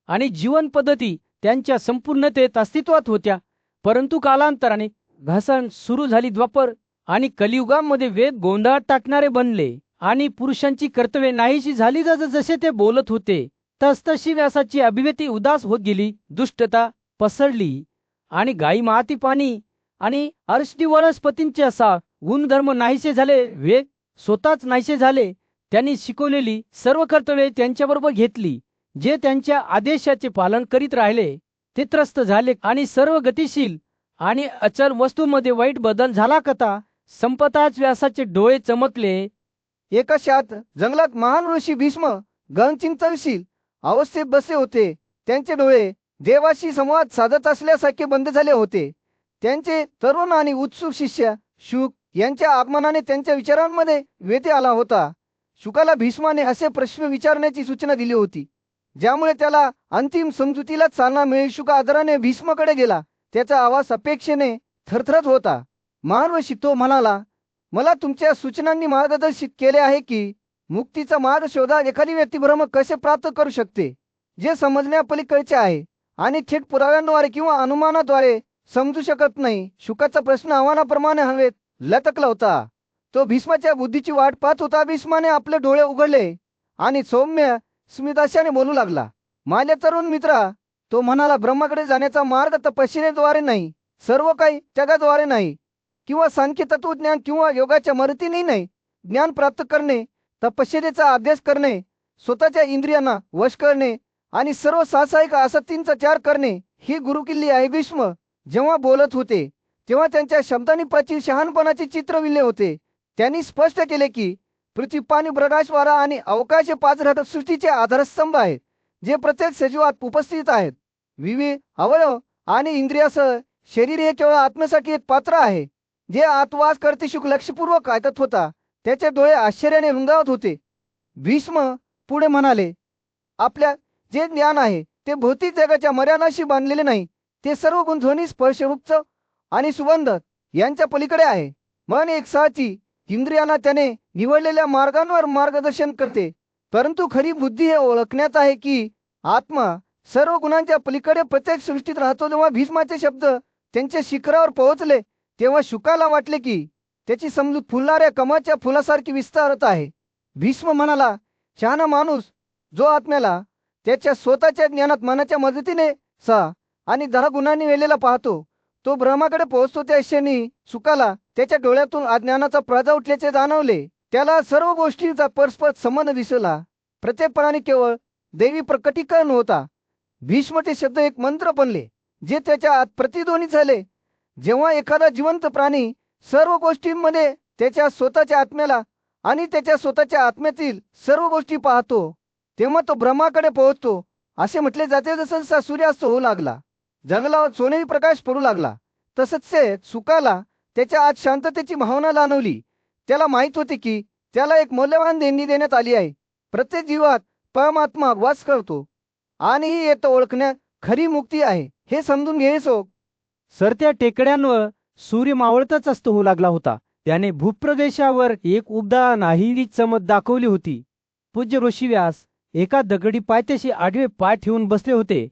आणि जीवन पद्धती त्यांच्या संपूर्णतेत अस्तित्वात होत्या. परंतु कालांतराने घसरण सुरू झाली. द्वापर आणि कलियुगामध्ये वेद गोंधळात टाकणारे बनले आणि पुरुषांची कर्तव्ये नाहीशी झाली. जसे ते बोलत होते तसतशी व्यासाची अभिव्यक्ती उदास होत गेली. दुष्टता पसरली आणि गायी, माती, पाणी आणि अर्षडी वनस्पतींचे असा गुणधर्म नाहीसे झाले. वेद स्वतःच नाहीसे झाले. त्यांनी शिकवलेली सर्व कर्तव्ये त्यांच्याबरोबर घेतली. जे त्यांच्या आदेशाचे पालन करीत राहिले ते त्रस्त झाले आणि सर्व गतिशील आणि अचल वस्तूंमध्ये वाईट बदल झाला. कथा संपताच व्यासाचे डोळे चमकले. एका शात जंगलात महान ऋषी भीष्म गहनचिंतनशील अवस्थेत बसले होते. त्यांचे डोळे देवाशी संवाद साधत असल्यासारखे बंद झाले होते. त्यांचे तरुण आणि उत्सुक शिष्य शुक यांच्या आगमनाने त्यांच्या विचारांमध्ये व्यत्यय आला होता. शुकाला भीष्माने असे प्रश्न विचारण्याची सूचना दिली होती ज्यामुळे त्याला अंतिम समजुतीला चालना मिळेल. शुक आदराने भीष्माकडे गेला. त्याचा आवाज अपेक्षेने थरथरत होता. महान ऋषी, तो म्हणाला, मला तुमच्या सूचनांनी मार्गदर्शित केले आहे की मुक्तीचा मार्ग शोधा. एखादी व्यक्ती ब्रह्म कसे प्राप्त करू शकते जे समजण्यापलीकडचे आहे आणि थेट पुराव्यांद्वारे किंवा अनुमानाद्वारे समजू शकत नाही. शुकाचा प्रश्न आव्हानाप्रमाणे हवेत लटकला होता. तो भीष्माच्या बुद्धीची वाट पाहत होता. भीष्माने आपले डोळे उघडले आणि सौम्य स्मिताशाने बोलू लागला. माझ्या तरुण मित्रा, तो म्हणाला, ब्रह्माकडे जाण्याचा मार्ग तपश्चर्येद्वारे नाही, सर्व काही जगाद्वारे नाही किंवा सांख्य तत्वज्ञान किंवा योगाच्या मदतीने नाही. ज्ञान प्राप्त करणे, तपश्चर्येचा अभ्यास करणे, स्वतःच्या इंद्रियांना वश करणे आणि सर्व सांसारिक आसक्तींचा त्याग करणे ही गुरुकिल्ली आहे. भीष्म, जेव्हा बोलत होते तेव्हा त्यांच्या शब्दांनी प्राचीन शहाणपणाचे चित्र विणले होते. त्यांनी स्पष्ट केले की पृथ्वी, पाणी, प्रकाश, वारा आणि अवकाश हे 5 घटक सृष्टीचे आधारस्तंभ आहेत, जे प्रत्येक सजीवात उपस्थित आहेत. विविध अवयव आणि इंद्रियासह शरीर हे केवळ आत्म्यासाठी एक पात्र आहे, जे आत्वास करते शुक लक्षपूर्वक ऐकत होता. त्याचे डोळे आश्चर्याने रुंदावत होते. भीष्म पुढे म्हणाले, आपल्या जे ज्ञान आहे ते भौतिक जगाच्या मर्यादाशी बांधलेले नाही. ते सर्व गुण, ध्वनी, स्पर्श, रूप आणि सुगंध यांच्या पलीकडे आहे. मन एक साची इंद्रियांना त्याने निवडलेल्या मार्गांवर मार्गदर्शन करते. परंतु खरी बुद्धी हे ओळखण्यात आहे की आत्मा सर्व गुणांच्या पलीकडे प्रत्येक सृष्टीत राहतो. जेव्हा भीष्माचे शब्द त्यांच्या शिखरावर पोहोचले तेव्हा शुकाला वाटले की त्याची समजूत फुलणाऱ्या कमळाच्या फुलासारखी विस्तारत आहे. भीष्म म्हणाला, शहाणा माणूस जो आत्म्याला त्याच्या स्वतःच्या ज्ञानात मनाच्या मदतीने आणि 10 गुणांनी वेलेला पाहतो, तो ब्रह्माकडे पोहोचतो. त्या क्षणी शुकाला त्याच्या डोळ्यातून अज्ञानाचा पडदा उठल्याचे जाणवले. त्याला सर्व गोष्टींचा परस्पर संबंध दिसला. प्रत्येक प्राणी केवळ दैवी प्रकटीकरण होता. भीष्मचे शब्द एक मंत्र बनले, जे त्याच्या आत प्रतिध्वनित झाले. जेव्हा एखादा जिवंत प्राणी सर्व गोष्टींमध्ये त्याच्या स्वतःच्या आत्म्याला आणि त्याच्या स्वतःच्या आत्म्यातील सर्व गोष्टी पाहतो, तेव्हा तो ब्रह्माकडे पोहोचतो. असे म्हटले जाते, जसं जसा सूर्यास्त होऊ लागला, जंगलावर सोनेरी प्रकाश पडू लागला, तसंच ते सुकाला त्याच्या आत शांततेची भावना जाणवली. त्याला माहित होते की त्याला एक मौल्यवान देणगी देण्यात आली आहे. प्रत्येक जीवात परमात्मा वास करतो आणि ही येतं ओळखण्यात खरी मुक्ती आहे, हे समजून घ्यायचो. सरत्या टेकड्यांवर सूर्य मावळतच अस्त होऊ लागला होता. त्याने भूप्रदेशावर एक उबदार नाहिरी चमक दाखवली होती. पूज्य ऋषी व्यास एका दगडी पायथ्याशी आडवे पाय ठेवून बसले होते.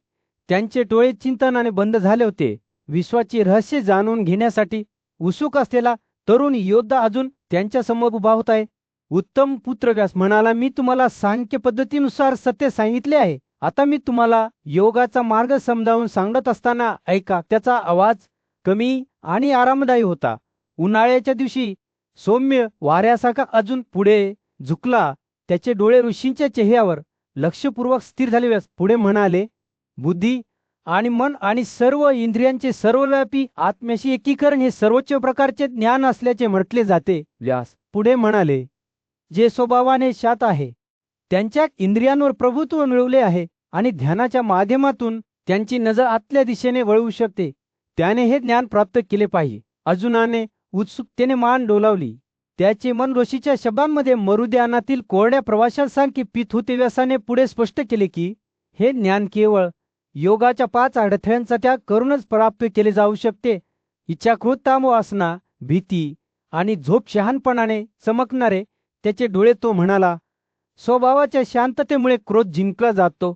त्यांचे डोळे चिंतनाने बंद झाले होते. विश्वाची रहस्य जाणून घेण्यासाठी उत्सुक असलेला तरुण योद्धा अजून त्यांच्या समोर उभा होता आहे. उत्तम पुत्र व्यास म्हणाला, मी तुम्हाला सांख्य पद्धतीनुसार सत्य सांगितले आहे. आता मी तुम्हाला योगाचा मार्ग समजावून सांगत असताना ऐका. त्याचा आवाज कमी आणि आरामदायी होता. उन्हाळ्याच्या दिवशी सौम्य वाऱ्यासारखा अजून पुढे झुकला. त्याचे डोळे ऋषींच्या चेहऱ्यावर लक्षपूर्वक स्थिर झाले. व्यास पुढे म्हणाले, बुद्धी आणि मन आणि सर्व इंद्रियांचे सर्वव्यापी आत्म्याशी एकीकरण हे सर्वोच्च प्रकारचे ज्ञान असल्याचे म्हटले जाते. व्यास पुढे म्हणाले, जे स्वभावाने शांत आहे, त्यांच्या इंद्रियांवर प्रभुत्व मिळवले आहे आणि ध्यानाच्या माध्यमातून त्यांची नजर आतल्या दिशेने वळवू शकते, त्याने हे ज्ञान प्राप्त केले पाहिजे. अर्जुनाने उत्सुकतेने मान डोलावली. त्याचे मन ऋषीच्या शब्दांमध्ये मरुद्यानातील कोरड्या प्रवाशांसारखे पीत होते. व्यासाने पुढे स्पष्ट केले की हे ज्ञान केवळ योगाच्या 5 अडथळ्यांचा त्याग करूनच प्राप्त केले जाऊ शकते. इच्छाकृत वासना, भीती आणि झोप शहाणपणाने चमकणारे त्याचे डोळे. तो म्हणाला, स्वभावाच्या शांततेमुळे क्रोध जिंकला जातो,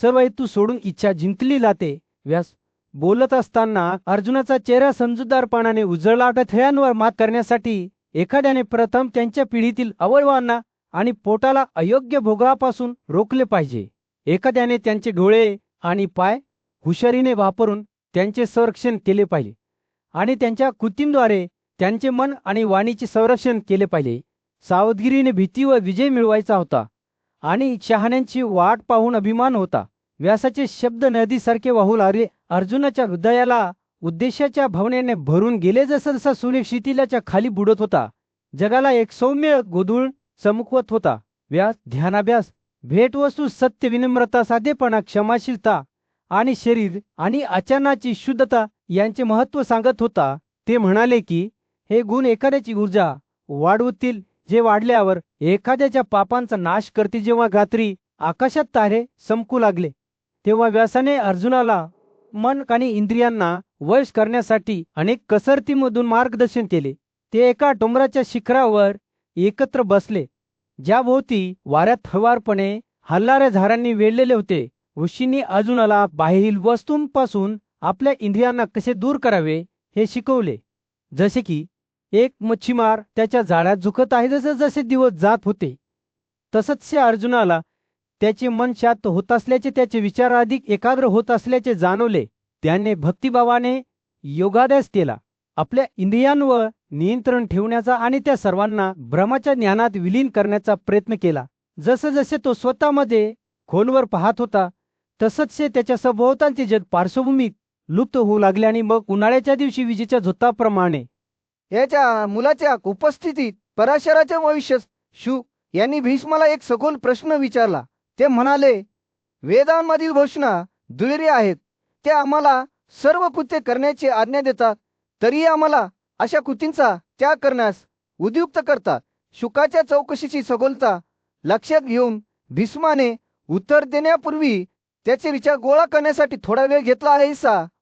सर्व हेतू सोडून इच्छा जिंकली जाते. व्यास बोलत असताना अर्जुनाचा चेहरा समजूतदारपणाने उजळला. अडथळ्यांवर मात करण्यासाठी एखाद्याने प्रथम त्यांच्या पिढीतील अवयवांना आणि पोटाला अयोग्य भोगापासून रोखले पाहिजे. एखाद्याने त्यांचे डोळे आणि पाय हुशारीने वापरून त्यांचे संरक्षण केले पाहिजे आणि त्यांच्या कृतींद्वारे त्यांचे मन आणि वाणीचे संरक्षण केले पाहिजे. सावधगिरीने भीतीवर विजय मिळवायचा होता आणि शहाण्यांची वाट पाहून अभिमान होता. व्यासाचे शब्द नदीसारखे वाहू लागले. अर्जुनाच्या हृदयाला उद्देशाच्या भावनेने भरून गेले. जसा जसा सूर्य क्षितिजाच्या खाली बुडत होता, जगाला एक सौम्य गोधूळ चमकवत होता. व्यास ध्यानाभ्यास, भेटवस्तू, सत्य, विनम्रता, साधेपणा, क्षमाशीलता आणि शरीर आणि आचरणाची शुद्धता यांचे महत्त्व सांगत होता. ते म्हणाले की हे गुण एखाद्याची ऊर्जा वाढवतील, जे वाढल्यावर एखाद्याच्या पापांचा नाश करते. जेव्हा रात्री आकाशात तारे चमकू लागले तेव्हा व्यासाने अर्जुनाला मन आणि इंद्रियांना वश करण्यासाठी अनेक कसरतीमधून मार्गदर्शन केले. ते एका डोंगराच्या शिखरावर एकत्र बसले, ज्याभोवती वाऱ्यात हळुवारपणे हलणाऱ्या झाडांनी वेढलेले होते. ऋषींनी अर्जुनाला बाहेरील वस्तूंपासून आपल्या इंद्रियांना कसे दूर करावे हे शिकवले. जसे की एक मच्छीमार त्याच्या जाळ्यात झुकत आहे. जसे जसे दिवस जात होते तसंच अर्जुनाला त्याचे मन शांत होत असल्याचे, त्याचे विचार अधिक एकाग्र होत असल्याचे जाणवले. त्याने भक्तिभावाने योगाभ्यास केला, आपल्या इंद्रियांवर नियंत्रण ठेवण्याचा आणि त्या सर्वांना ब्रह्माच्या ज्ञानात विलीन करण्याचा प्रयत्न केला. जसे जसे तो स्वतःमध्ये खोलवर पाहत होता तसंच त्याच्या सभोवतालचे जग पार्श्वभूमीत लुप्त होऊ लागले आणि मग उन्हाळ्याच्या दिवशी विजेच्या झोताप्रमाणे. याच्या मुलाच्या उपस्थितीत पराशराचे भविष्य शुक यांनी भीष्माला एक सखोल प्रश्न विचारला. ते म्हणाले, वेदांमधील घोषणा दुहेरी आहेत. ते आम्हाला सर्व कृत्ये करण्याची आज्ञा देतात, तरीही आम्हाला अशा कृतींचा त्याग करण्यास उद्युक्त करतात. शुकाच्या चौकशीची सखोलता लक्षात घेऊन भीष्माने उत्तर देण्यापूर्वी त्याचे विचार गोळा करण्यासाठी थोडा वेळ घेतला आहे.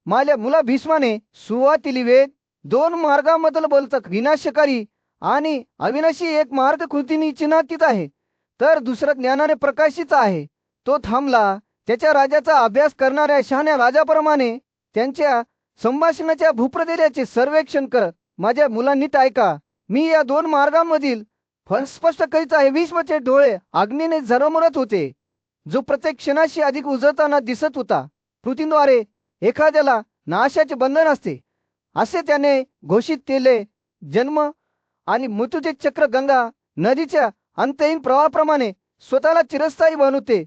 माझ्या मुला भीष्माने सुरुवातीला वेद दोन मार्गांबद्दल बोलतात. विनाशकारी आणि अविनाशी एक मार्ग कृतीने चिन्हांकित आहे, तर दुसरा ज्ञानाने प्रकाशित आहे. तो थांबला. त्याच्या राजाचा अभ्यास करणाऱ्या शहाण्या राजाप्रमाणे त्यांच्या संभाषणाच्या भूप्रदेशाचे सर्वेक्षण करत, माझ्या मुलांनी नीट ऐका, मी या दोन मार्गांमधील फरक स्पष्ट करीत आहे. भीष्माचे डोळे अग्नीने झरमरत होते, जो प्रत्येक क्षणाशी अधिक उजळताना दिसत होता. कृतीद्वारे एखाद्याला नाशाचे बंधन असते असे त्याने घोषित केले. जन्म आणि मृत्यूचे चक्र गंगा नदीच्या अंतहीन प्रवाहाप्रमाणे स्वतःला चिरस्थायी बनवते,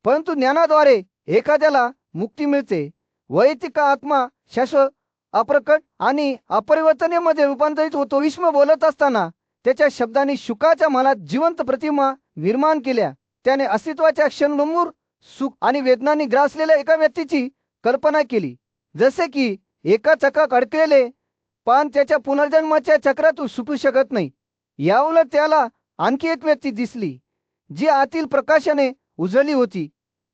परंतु ज्ञानाद्वारे एखाद्याला मुक्ती मिळते. वैयक्तिक आत्मा शाश्वत, अप्रकट आणि अपरिवर्तनीयमध्ये रूपांतरित होतो. भीष्म बोलत असताना त्याच्या शब्दांनी शुकाच्या मनात जिवंत प्रतिमा निर्माण केल्या. त्याने अस्तित्वाच्या क्षणभंगूर सुख आणि वेदनांनी ग्रासलेल्या एका व्यक्तीची कल्पना केली, जसे की एका चक्रात अडकलेले पान त्याच्या पुनर्जन्माच्या चक्रातून सुटू शकत नाही. याउलट त्याला आणखी एक व्यक्ती दिसली, जी आतील प्रकाशाने उजळली होती,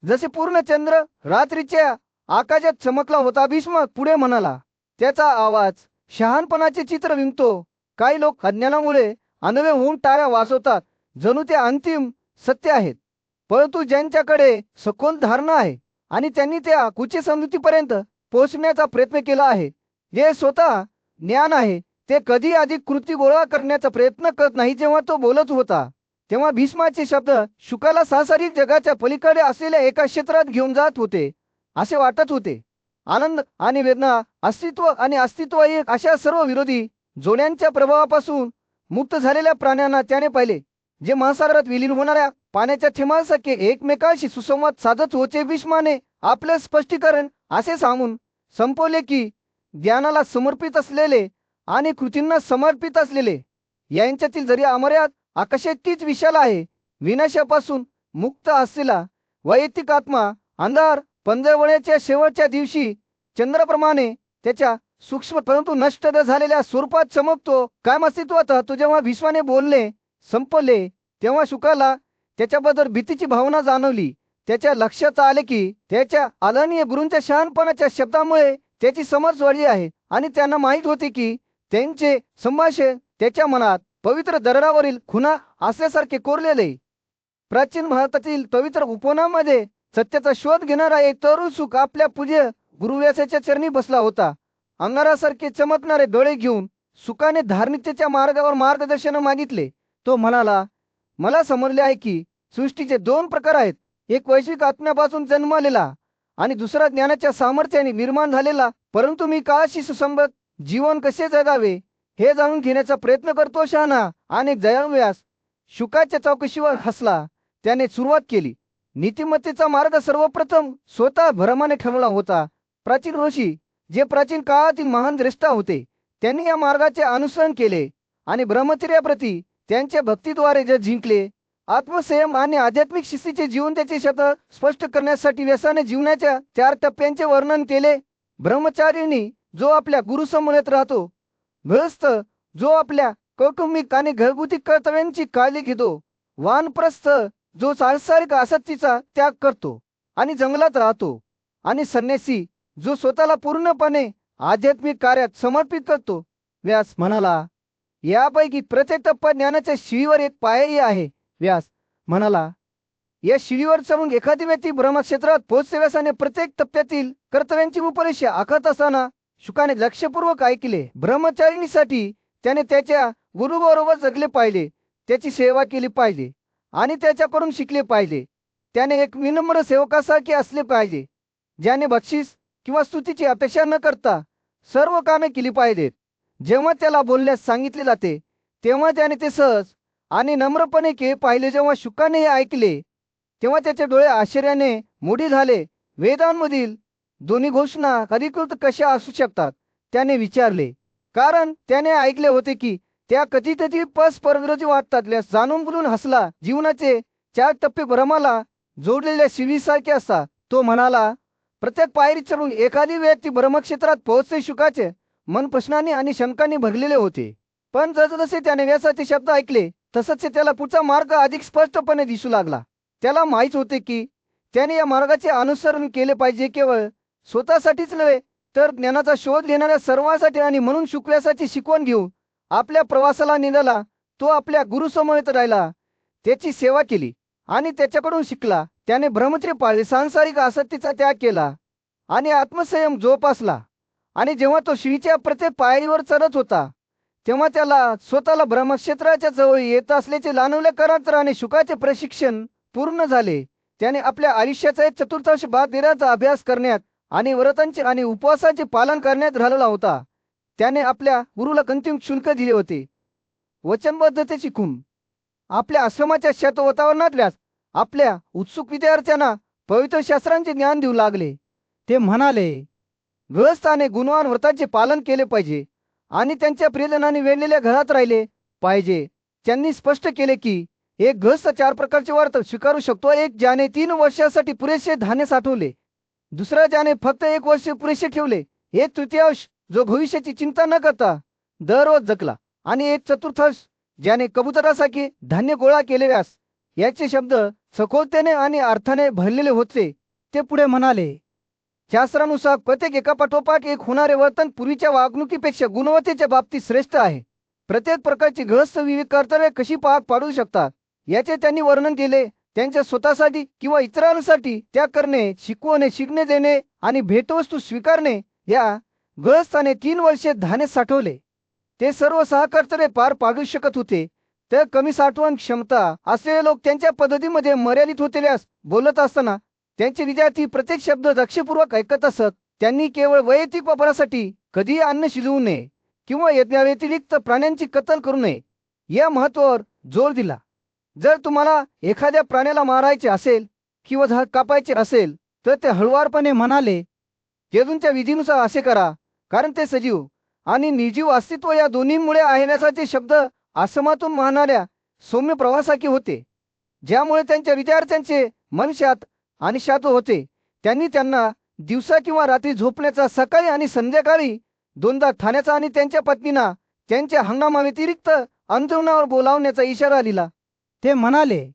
जसे पूर्ण चंद्र रात्रीच्या आकाशात चमकला होता. भीष्म पुढे म्हणाला, त्याचा आवाज शहाणपणाचे चित्र विणतो. काही लोक अज्ञानामुळे अनवे होऊन टाळ्या वाजवतात, जणू ते अंतिम सत्य आहेत. परंतु ज्यांच्याकडे सखोल धारणा आहे आणि त्यांनी त्या कुचे समजुतीपर्यंत पोहोचण्याचा प्रयत्न केला आहे, जे स्वतः ज्ञान आहे, ते कधी अधिक कृती गोळा करण्याचा प्रयत्न करत नाही. जेव्हा तो बोलत होता तेव्हा भीष्माचे शब्द शुकाला सांसारिक जगाच्या पलीकडे असलेल्या एका क्षेत्रात घेऊन जात होते असे वाटत होते. आनंद आणि वेदना, अस्तित्व आणि अस्तित्व एक अशा सर्व विरोधी जोड्यांच्या प्रभावापासून मुक्त झालेल्या प्राण्यांना त्याने पाहिले, जे महासागरात विलीन होणाऱ्या पाण्याच्या थेंबांसारखे एकमेकांशी सुसंवाद साधत होते. भीष्माने आपले स्पष्टीकरण असे सांगून संपवले की ज्ञानाला समर्पित असलेले आणि कृतींना समर्पित असलेले यांच्यातील जरी अमर्याद आकाश तीच विशाल आहे. विनाशापासून मुक्त असलेला वैयक्तिक आत्मा अंधार पंधरवड्याच्या शेवटच्या दिवशी चंद्राप्रमाणे त्याच्या सूक्ष्म परंतु नष्ट झालेल्या स्वरूपात चमकतो. कायम अस्तित्वात तो. जेव्हा भीष्माने बोलणे संपले तेव्हा शुकाला त्याच्याबद्दल भीतीची भावना जाणवली. त्याच्या लक्षात आले की त्याच्या आदरणीय गुरूंच्या शहाणपणाच्या शब्दामुळे त्याची समज वाढली आहे आणि त्यांना माहीत होते की त्यांचे संभाषण त्याच्या मनात पवित्र दगडावरील खुणा असल्यासारखे कोरलेले. प्राचीन भारतातील पवित्र उपवनामध्ये सत्याचा शोध घेणारा एक तरुण सुख आपल्या पूज्य गुरुव्यासाच्या चरणी बसला होता. अंगारासारखे चमकणारे डोळे घेऊन सुखाने धार्मिकतेच्या मार्गावर मार्गदर्शन मागितले. तो म्हणाला, मला समजले आहे की सृष्टीचे दोन प्रकार आहेत, एक वैश्विक आत्म्यापासून जन्मलेला आणि दुसरा ज्ञानाच्या सामर्थ्याने निर्माण झालेला. परंतु मी काळाशी सुसंगत जीवन कसे जगावे हे जाणून घेण्याचा प्रयत्न करतो. शहाणा आणि दयाळू शुकाच्या चौकशीवर हसला. त्याने सुरुवात केली. नीतिमत्तेचा मार्ग सर्वप्रथम स्वतः भ्रमाने ठरवला होता. प्राचीन ऋषी, जे प्राचीन काळातील महान द्रष्टा होते, त्यांनी या मार्गाचे अनुसरण केले आणि ब्रह्मचर्याप्रती त्यांच्या भक्तीद्वारे जे जिंकले. आत्मसंयम आणि आध्यात्मिक शिस्तीचे जीवन त्याचे शब्द स्पष्ट करण्यासाठी व्यासाने जीवनाच्या 4 टप्प्यांचे वर्णन केले. ब्रह्मचारिणी, जो आपल्या गुरुसमवेत राहतो. गृहस्थ, जो आपल्या कौटुंबिक आणि घरगुती कर्तव्यांची काळजी घेतो. वानप्रस्थ, जो सांसारिक आसक्तीचा त्याग करतो आणि जंगलात राहतो. आणि संन्यासी, जो स्वतःला पूर्णपणे आध्यात्मिक कार्यात समर्पित करतो. व्यास म्हणाला, यापैकी प्रत्येक टप्पा ज्ञानाच्या शिडीवर एक पायरी आहे. व्यास म्हणाला, या शिडीवर चढून एखादी व्यक्ती ब्रह्मक्षेत्रात पोहोचते. व्यासाने प्रत्येक टप्प्यातील कर्तव्यांची रूपरेषा आखत असताना शुकाने लक्षपूर्वक ऐकले. ब्रह्मचारिणीसाठी त्याने त्याच्या गुरुबरोबर जगले पाहिजे, त्याची सेवा केली पाहिजे आणि त्याच्याकडून शिकले पाहिजे. त्याने एक विनम्र सेवकासारखे असले पाहिजे, ज्याने बक्षीस किंवा स्तुतीची अपेक्षा न करता सर्व कामे केली पाहिजेत. जेव्हा त्याला बोलण्यास सांगितले जाते तेव्हा त्याने ते सहज आणि नम्रपणे केले पाहिले. जेव्हा शुकाने हे ऐकले तेव्हा त्याचे डोळे आश्चर्याने मोठी झाले. वेदांमधील दोन्ही घोषणा अधिकृत कशा असू शकतात त्याने विचारले, कारण त्याने ऐकले होते की त्या कधीतरी परस्परविरोधी वाटतात. जाणून बुजून हसला. जीवनाचे 4 टप्पे भ्रमाला जोडलेल्या शिडीसारखे असतात. तो म्हणाला, प्रत्येक पायरी चढून एखादी व्यक्ती ब्रह्मक्षेत्रात पोहोचते. शुकाचे मन प्रश्नांनी आणि शंकांनी भरलेले होते. पण जसजसे त्याने व्यासाचे शब्द ऐकले तसंच त्याला पुढचा मार्ग अधिक स्पष्टपणे दिसू लागला. त्याला माहीत होते की त्याने या मार्गाचे अनुसरण केले पाहिजे, केवळ स्वतःसाठीच नव्हे तर ज्ञानाचा शोध घेणाऱ्या सर्वांसाठी. आणि म्हणून शुकव्यासाची शिकवण घेऊन आपल्या प्रवासाला निघाला. तो आपल्या गुरुसमवेत राहिला, त्याची सेवा केली आणि त्याच्याकडून शिकला. त्याने ब्रह्मचर्य पाळले, सांसारिक आसक्तीचा त्याग केला आणि आत्मसंयम जोपासला. आणि जेव्हा तो शिडीच्या प्रत्येक पायरीवर चढत होता तेव्हा त्याला स्वतःला ब्रह्मक्षेत्राच्या जवळ येत असल्याचे जाणवले. करांतराने शुकाचे प्रशिक्षण पूर्ण झाले. त्याने आपल्या आयुष्याचा एक चतुर्थांश भाग देण्याचा अभ्यास करण्यात आणि व्रतांचे आणि उपवासाचे पालन करण्यात घालवला होता. त्याने आपल्या गुरुला अंतिम शुल्क दिले होते. वचनबद्धतेची खूण. आपल्या आश्रमाच्या शांत वातावरणातल्याच आपल्या उत्सुक विद्यार्थ्यांना पवित्र शास्त्रांचे ज्ञान देऊ लागले. ते म्हणाले, गृहस्थाने गुणवान व्रताचे पालन केले पाहिजे आणि त्यांच्या प्रियजनांनी वेढलेल्या घरात राहिले पाहिजे. त्यांनी स्पष्ट केले की एक गृहस्थ 4 प्रकारचे व्रत स्वीकारू शकतो. एक, ज्याने 3 वर्षासाठी पुरेसे धान्य साठवले. दुसरा, ज्याने फक्त 1 वर्ष पुरेसे ठेवले. एक तृतीयांश, जो भविष्याची चिंता न करता दररोज जगला. आणि एक चतुर्थांश, ज्याने कबुतरासारखे धान्य गोळा केले. व्यास याचे शब्द सखोलतेने आणि अर्थाने भरलेले होते. ते पुढे म्हणाले, शास्त्रानुसार प्रत्येक एकापाठोपाठ एक होणारे वर्तन पूर्वीच्या वागणुकीपेक्षा गुणवत्तेच्या बाबतीत श्रेष्ठ आहे. प्रत्येक प्रकारची गृहस्थ विविध कर्तव्ये कशी पार पाडू शकतात याचे त्यांनी वर्णन केले. त्यांच्या स्वतःसाठी किंवा इतरांसाठी त्याग करणे, शिकवणे, शिकणे देणे आणि भेटवस्तू स्वीकारणे. या गृहस्थाने 3 वर्षे धान्य साठवले. ते सर्व 6 कर्तव्ये पार पाडू शकत होते. तर कमी साठवण क्षमता असलेले लोक त्यांच्या पद्धतीमध्ये मर्यादित होते. व्यास बोलत असताना त्यांचे विद्यार्थी प्रत्येक शब्द लक्षपूर्वक ऐकत असत. त्यांनी केवळ वैयक्तिक वापरासाठी कधी अन्न शिजवू नये किंवा यज्ञाव्यतिरिक्त प्राण्यांची कत्तल करू नये या महत्त्वावर जोर दिला. जर तुम्हाला एखाद्या प्राण्याला मारायचे असेल किंवा झाड कापायचे असेल तर ते हळुवारपणे म्हणाले, जेजूंच्या विधीनुसार असे करा, कारण ते सजीव आणि निर्जीव अस्तित्व या दोन्हीमुळे आहेण्याचे शब्द आश्रमातून वाहणाऱ्या सौम्य प्रवासाकी होते, ज्यामुळे त्यांच्या विद्यार्थ्यांचे मन शांत आणि शांत होते. त्यांनी त्यांना दिवसा किंवा रात्री झोपण्याचा, सकाळी आणि संध्याकाळी 2दा ठाण्याचा आणि त्यांच्या पत्नींना त्यांच्या हंगामाव्यतिरिक्त अंथरुणावर बोलावण्याचा इशारा दिला. ते म्हणाले,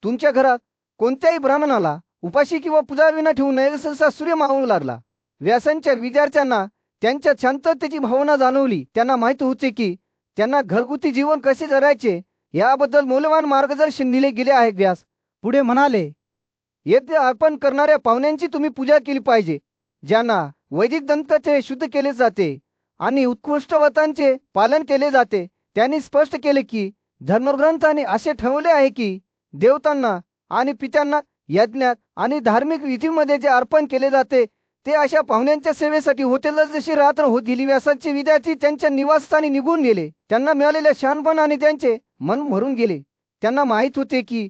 तुमच्या घरात कोणत्याही ब्राह्मणाला उपाशी किंवा पुजाविना ठेवू नये. सहसा सूर्य मावळू लागला. व्यासांच्या विद्यार्थ्यांना त्यांच्या शांततेची भावना जाणवली. त्यांना माहिती होते की त्यांना घरगुती जीवन कसे जगायचे याबद्दल मौल्यवान मार्गदर्शन दिले गेले आहे. व्यास पुढे म्हणाले, येथे अर्पण करणाऱ्या पाहुण्यांची तुम्ही पूजा केली पाहिजे, ज्यांना वैदिक दंतचे शुद्ध केले जाते आणि उत्कृष्ट व्रतांचे पालन केले जाते. त्यांनी स्पष्ट केले की धर्मग्रंथाने असे ठरवले आहे की देवतांना आणि पित्यांना यज्ञात आणि धार्मिक विधीमध्ये जे अर्पण केले जाते ते अशा पाहुण्यांच्या सेवेसाठी होते. जशी रात्र होत गेली व्यासांचे विद्यार्थी त्यांच्या निवासस्थानी निघून गेले. त्यांना मिळालेल्या शहाणपणाने त्यांचे मन भरून गेले. त्यांना माहीत होते की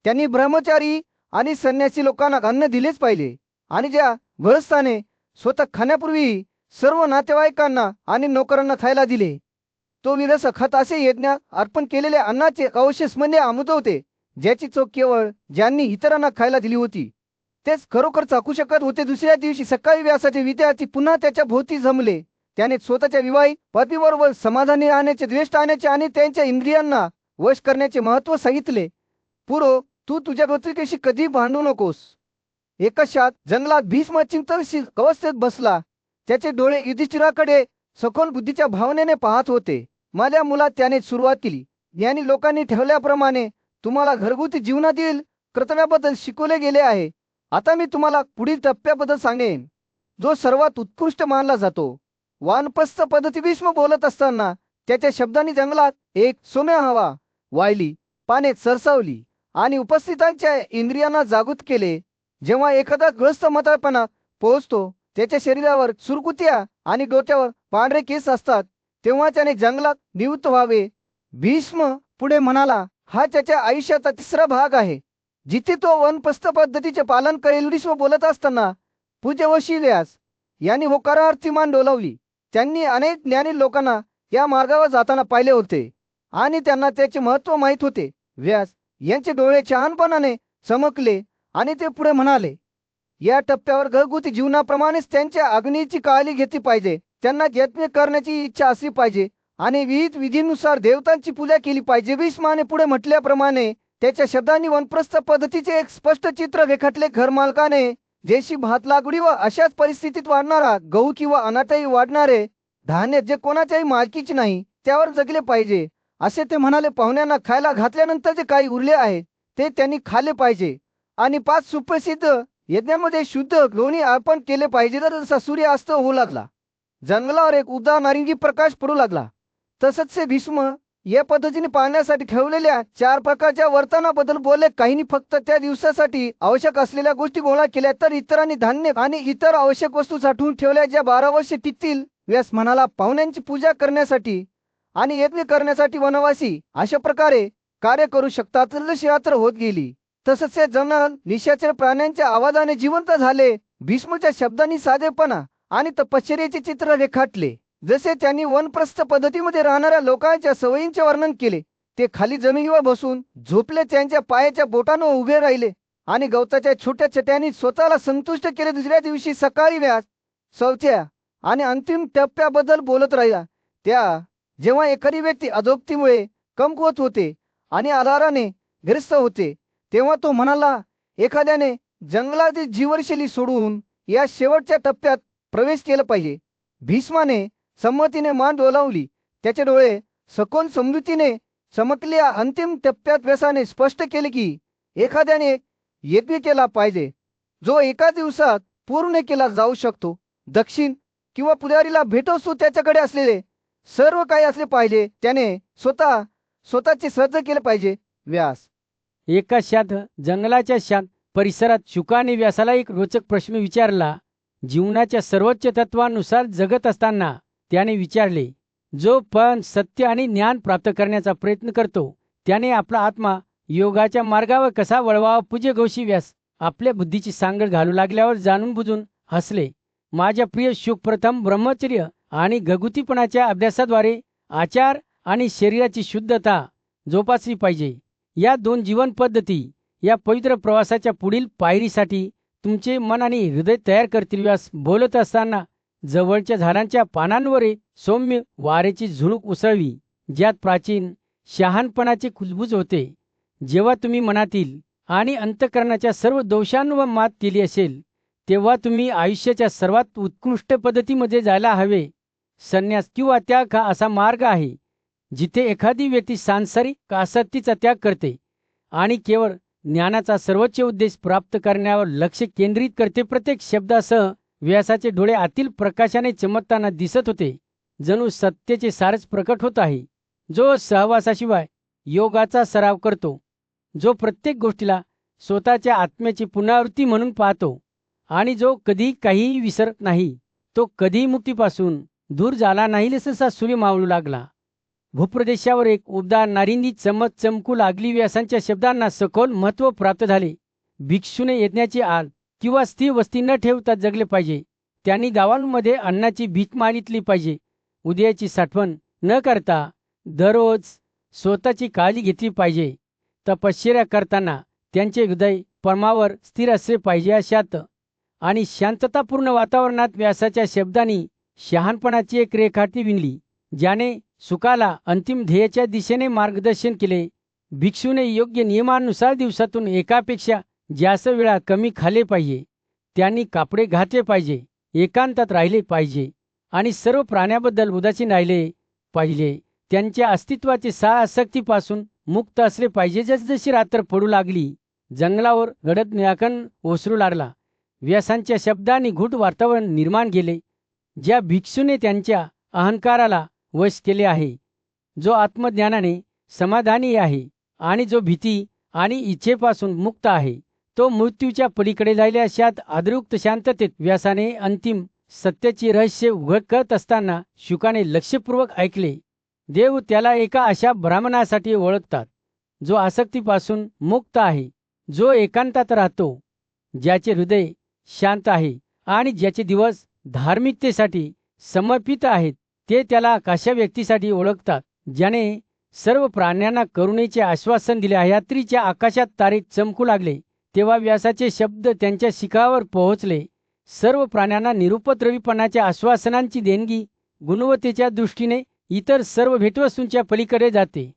त्यांनी ब्रह्मचारी आणि संन्यासी लोकांना अन्न दिलेच पाहिजे आणि ज्या गृहस्थाने स्वतः खाण्यापूर्वी सर्व नातेवाईकांना आणि नोकरांना खायला दिले. तो विरसक खत असे यज्ञ अर्पण केलेल्या अन्नाचे अवशेष म्हणजे अमृत होते, ज्याची चव केवळ ज्यांनी इतरांना खायला दिली होती तेच खरोखर चाखू शकत होते. दुसऱ्या दिवशी सकाळी व्यासाचे विद्यार्थी पुन्हा त्याच्या भोवती जमले. त्याने स्वतःच्या विवाहित पतीबरोबर समाधानी राहण्याचे, द्वेष टाळण्याचे आणि त्यांच्या इंद्रियांना वश करण्याचे महत्त्व सांगितले. पुरो, तू तुझ्या गोत्रिकेशी कधी भांडू नकोस. एका शात जंगलात भीष्म चिंतनशील अवस्थेत बसला. त्याचे डोळे युधिष्ठिराकडे सखोल बुद्धीच्या भावनेने पाहत होते. माझ्या मुलात त्याने सुरुवात केली. यांनी लोकांनी ठेवल्याप्रमाणे तुम्हाला घरगुती जीवनातील कर्तव्याबद्दल शिकवले गेले आहे. आता मी तुम्हाला पुढील टप्प्याबद्दल सांगेन, जो सर्वात उत्कृष्ट मानला जातो. वानप्रस्थ पद्धती. भीष्म बोलत असताना त्याच्या शब्दांनी जंगलात एक सौम्य हवा वाहिली, पाने सरसावली आणि उपस्थितांच्या इंद्रियांना जागृत केले. जेव्हा एखादा ग्रस्त म्हातारपणात पोहोचतो, त्याच्या शरीरावर सुरकुत्या आणि डोक्यावर पांढरे केस असतात, तेव्हा त्याने जंगलात निवृत्त व्हावे. भीष्म पुढे म्हणाला, हा त्याच्या आयुष्याचा 3रा भाग आहे जिथे तो वनप्रस्थ पद्धतीचे पालन करेल. भीष्म बोलत असताना पूज्य वशी व्यास यांनी होकारार्थी मान डोलावली. त्यांनी अनेक ज्ञानी लोकांना या मार्गावर जाताना पाहिले होते आणि त्यांना त्याचे महत्त्व माहीत होते. व्यास यांचे डोळे शहाणपणाने चमकले आणि ते पुढे म्हणाले, या टप्प्यावर घरगुती जीवनाप्रमाणेच त्यांच्या अग्नीची काळजी घेतली पाहिजे. त्यांना यज्ञ करण्याची इच्छा असली पाहिजे आणि विविध विधीनुसार देवतांची पूजा केली पाहिजे. भीष्माने पुढे म्हटल्याप्रमाणे त्याच्या शब्दांनी वनप्रस्थ पद्धतीचे एक स्पष्ट चित्र रेखाटले. घरमालकाने देशी भात लागवडी व अशाच परिस्थितीत वाढणारा गहू किंवा अनाटही वाढणारे धान्य जे कोणाच्याही मालकीचे नाही त्यावर जगले पाहिजे असे ते म्हणाले. पाहुण्यांना खायला घातल्यानंतर जे काही उरले आहे ते त्यांनी खाल्ले पाहिजे आणि 5 सुप्रसिद्ध यज्ञामध्ये शुद्ध लोणी अर्पण केले पाहिजे. तर जसा सूर्य अस्त होऊ लागला, जंगलावर एक उबदार नारिंगी प्रकाश पडू लागला, तसंच ते भीष्म या पद्धतीने पाळण्यासाठी ठेवलेल्या 4 प्रकारच्या वर्तनाबद्दल बोलले. काहींनी फक्त त्या दिवसासाठी आवश्यक असलेल्या गोष्टी गोळा केल्या, तर इतरांनी धान्य आणि इतर आवश्यक वस्तू साठवून ठेवल्या ज्या 12 वर्षे टिकतील. व्यास म्हणाला, पाहुण्यांची पूजा करण्यासाठी आणि यज्ञ करण्यासाठी वनवासी अशा प्रकारे कार्य करू शकतात. जशी रात्र होत गेली तसंच ते जंगल निशाचर प्राण्यांच्या आवाजाने जिवंत झाले. भीष्मच्या शब्दांनी साधेपणा आणि तपश्चर्याचे चित्र रेखाटले. जसे त्यांनी वनप्रस्थ पद्धतीमध्ये राहणाऱ्या लोकांच्या सवयींचे वर्णन केले. ते खाली जमिनीवर बसून झोपले, त्यांच्या पायाच्या बोटांवर उभे राहिले आणि गवताच्या छोट्या चट्यानी स्वतःला संतुष्ट केले. दुसऱ्या दिवशी सकाळी व्यास चौथ्या आणि अंतिम टप्प्याबद्दल बोलत राहिला. जेव्हा एखादी व्यक्ती अधोक्तीमुळे कमकुवत होते आणि आधाराने ग्रस्त होते तेव्हा तो म्हणाला, एखाद्याने जंगलातील जीवनशैली सोडून या शेवटच्या टप्प्यात प्रवेश केला पाहिजे. भीष्माने संमतीने मान डोलावली. त्याचे डोळे सखोल समृद्धीने चमकले. अंतिम टप्प्यात व्यासाने स्पष्ट केले की एखाद्याने यज्ञ केला पाहिजे जो एका दिवसात पूर्ण केला जाऊ शकतो. दक्षिण किंवा पुजारीला भेटवस्तू त्याच्याकडे असलेले सर्व काही असले पाहिजे. त्याने स्वतःचे सर्ज केले पाहिजे. व्यास एका शांत जंगलाच्या शांत परिसरात शुकाने व्यासाला एक रोचक प्रश्न विचारला. जीवनाच्या सर्वोच्च तत्वानुसार जगत असताना त्याने विचारले, जो पण सत्य आणि ज्ञान प्राप्त करण्याचा प्रयत्न करतो त्याने आपला आत्मा योगाच्या मार्गावर कसा वळवावा. पूज्य घोषी व्यास आपल्या बुद्धीची सांगड घालू लागल्यावर जाणून बुजून हसले. माझ्या प्रिय शुक, प्रथम ब्रह्मचर्य आणि घरगुतीपणाच्या अभ्यासाद्वारे आचार आणि शरीराची शुद्धता जोपासली पाहिजे. या 2 जीवन पद्धती या पवित्र प्रवासाच्या पुढील पायरीसाठी तुमचे मन आणि हृदय तयार करतील. व्यास बोलत असताना जवळच्या झाडांच्या पानांवर सौम्य वाऱ्याची झुळूक उसळली, ज्यात प्राचीन शहाणपणाचे कुजबूज होते. जेव्हा तुम्ही मनातील आणि अंतःकरणाच्या सर्व दोषांवर मात केली असेल तेव्हा तुम्ही आयुष्याच्या सर्वात उत्कृष्ट पद्धतीमध्ये जायला हवे. संन्यास किंवा त्याग हा असा मार्ग आहे जिथे एखादी व्यक्ती सांसारिक आसक्तीचा त्याग करते आणि केवळ ज्ञानाचा सर्वोच्च उद्देश प्राप्त करण्यावर लक्ष केंद्रित करते. प्रत्येक शब्दासह व्यासाचे डोळे आतील प्रकाशाने चमकताना दिसत होते, जणू सत्याचे सारच प्रकट होत आहे. जो सहवासाशिवाय योगाचा सराव करतो, जो प्रत्येक गोष्टीला स्वतःच्या आत्म्याची पुनरावृत्ती म्हणून पाहतो आणि जो कधी काहीही विसरत नाही, तो कधी मुक्तीपासून दूर झाला नाही. जसा सूर्य मावळू लागला, भूप्रदेशावर एक उबदार नारिंगी चमकू लागली. व्यासांच्या शब्दांना सखोल महत्त्व प्राप्त झाले. भिक्षूने यज्ञाची आड किंवा स्थिर वस्ती न ठेवता जगले पाहिजे. त्यांनी गावांमध्ये अन्नाची भीक मागितली पाहिजे. उद्याची साठवण न करता दररोज स्वतःची काळजी घेतली पाहिजे. तपश्चर्या करताना त्यांचे हृदय परमावर स्थिर असले पाहिजे. अशात आणि शांततापूर्ण वातावरणात व्यासाच्या शब्दांनी शहाणपणाची एक रेखाटी विणली, ज्याने सुखाला अंतिम ध्येयाच्या दिशेने मार्गदर्शन केले. भिक्षूने योग्य नियमानुसार दिवसातून एकापेक्षा जास्त वेळा कमी खाल्ले पाहिजे. त्यांनी कापडे घातले पाहिजे, एकांतात राहिले पाहिजे आणि सर्व प्राण्याबद्दल उदासीन राहिले पाहिजे. त्यांच्या अस्तित्वाचे आसक्तीपासून मुक्त असले पाहिजे. जसजशी रात्र पडू लागली, जंगलावर गडद निळाकण ओसरू लागला. व्यासांच्या शब्दांनी घुट वातावरण निर्माण केले. ज्या भिक्षूने त्यांच्या अहंकाराला वश केले आहे, जो आत्मज्ञानाने समाधानी आहे आणि जो भीती आणि इच्छेपासून मुक्त आहे, तो मृत्यूच्या पलीकडे जायला. अशात आदरयुक्त शांततेत व्यासाने अंतिम सत्याची रहस्य उघड करत असताना शुकाने लक्षपूर्वक ऐकले. देव त्याला एका अशा ब्राह्मणासाठी ओळखतात जो आसक्तीपासून मुक्त आहे, जो एकांतात राहतो, ज्याचे हृदय शांत आहे आणि ज्याचे दिवस धार्मिकतेसाठी समर्पित आहेत ते त्याला कशा व्यक्तीसाठी ओळखतात ज्याने सर्व प्राण्यांना करुणेचे आश्वासन दिले आहे. रात्रीच्या आकाशात तारे चमकू लागले तेव्हा व्यासाचे शब्द त्यांच्या शिखरावर पोहोचले. सर्व प्राण्यांना निरुपद्रवीपणाच्या आश्वासनांची देणगी गुणवत्तेच्या दृष्टीने इतर सर्व भेटवस्तूंच्या पलीकडे जाते.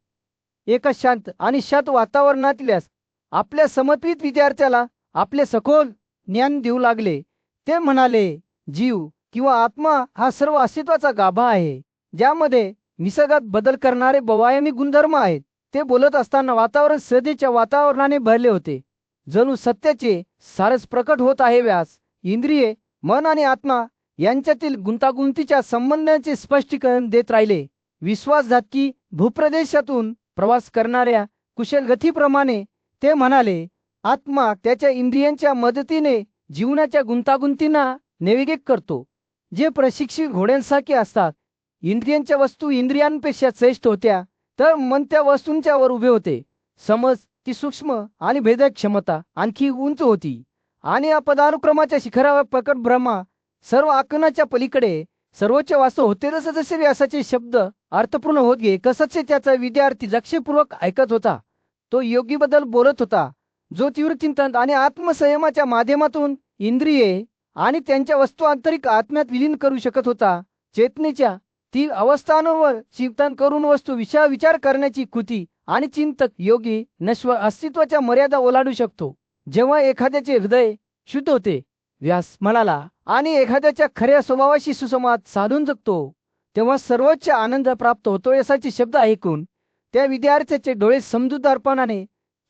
एका शांत आणि शांत वातावरणातल्याच आपल्या समर्पित विद्यार्थ्याला आपले सखोल ज्ञान देऊ लागले. ते म्हणाले, जीव किंवा आत्मा हा सर्व अस्तित्वाचा गाभा आहे ज्यामध्ये निसर्गात बदल करणारे बहुआयामी गुणधर्म आहेत. ते बोलत असताना वातावरण श्रद्धेच्या वातावरणाने भरले होते. जणू सत्याचे सारच प्रकट होत आहे. व्यास इंद्रिये, मन आणि आत्मा यांच्यातील गुंतागुंतीच्या संबंधांचे स्पष्टीकरण देत राहिले. विश्वासघातकी भूप्रदेशातून प्रवास करणाऱ्या कुशल गतीप्रमाणे ते म्हणाले, आत्मा त्याच्या इंद्रियांच्या मदतीने जीवनाच्या गुंतागुंतींना नेव्हिगेट करतो, जे प्रशिक्षित घोड्यांसारखे असतात. इंद्रियांच्या वस्तू इंद्रियांपेक्षा श्रेष्ठ होत्या तर मन त्या वस्तूंच्या वर उभे होते. समज ती सूक्ष्म आणि भेदक क्षमता आणखी उंच होती आणि या पदानुक्रमाच्या शिखरावर प्रकट ब्रह्मा सर्व आकलनाच्या पलीकडे सर्वोच्च वास्तव होते. जसे जसे व्यासाचे शब्द अर्थपूर्ण होत गेले कसचे त्याचा विद्यार्थी लक्षपूर्वक ऐकत होता. तो योगीबद्दल बोलत होता जो तीव्र चिंतन आणि आत्मसंयमाच्या माध्यमातून इंद्रिये आणि त्यांच्या वस्तू आंतरिक आत्म्यात विलीन करू शकत होता. चेतनेच्या ती अवस्थांवर चिंतन करून वस्तू विषय विचार करण्याची कृती आणि चिंतक योगी नश्वर अस्तित्वाच्या मर्यादा ओलांडू शकतो. जेव्हा एखाद्याचे हृदय शुद्ध होते, व्यास म्हणाला, आणि एखाद्याच्या खऱ्या स्वभावाशी सुसंवाद साधून जगतो तेव्हा सर्वोच्च आनंद प्राप्त होतो. याचे शब्द ऐकून त्या विद्यार्थ्याचे डोळे समजूतदारपणाने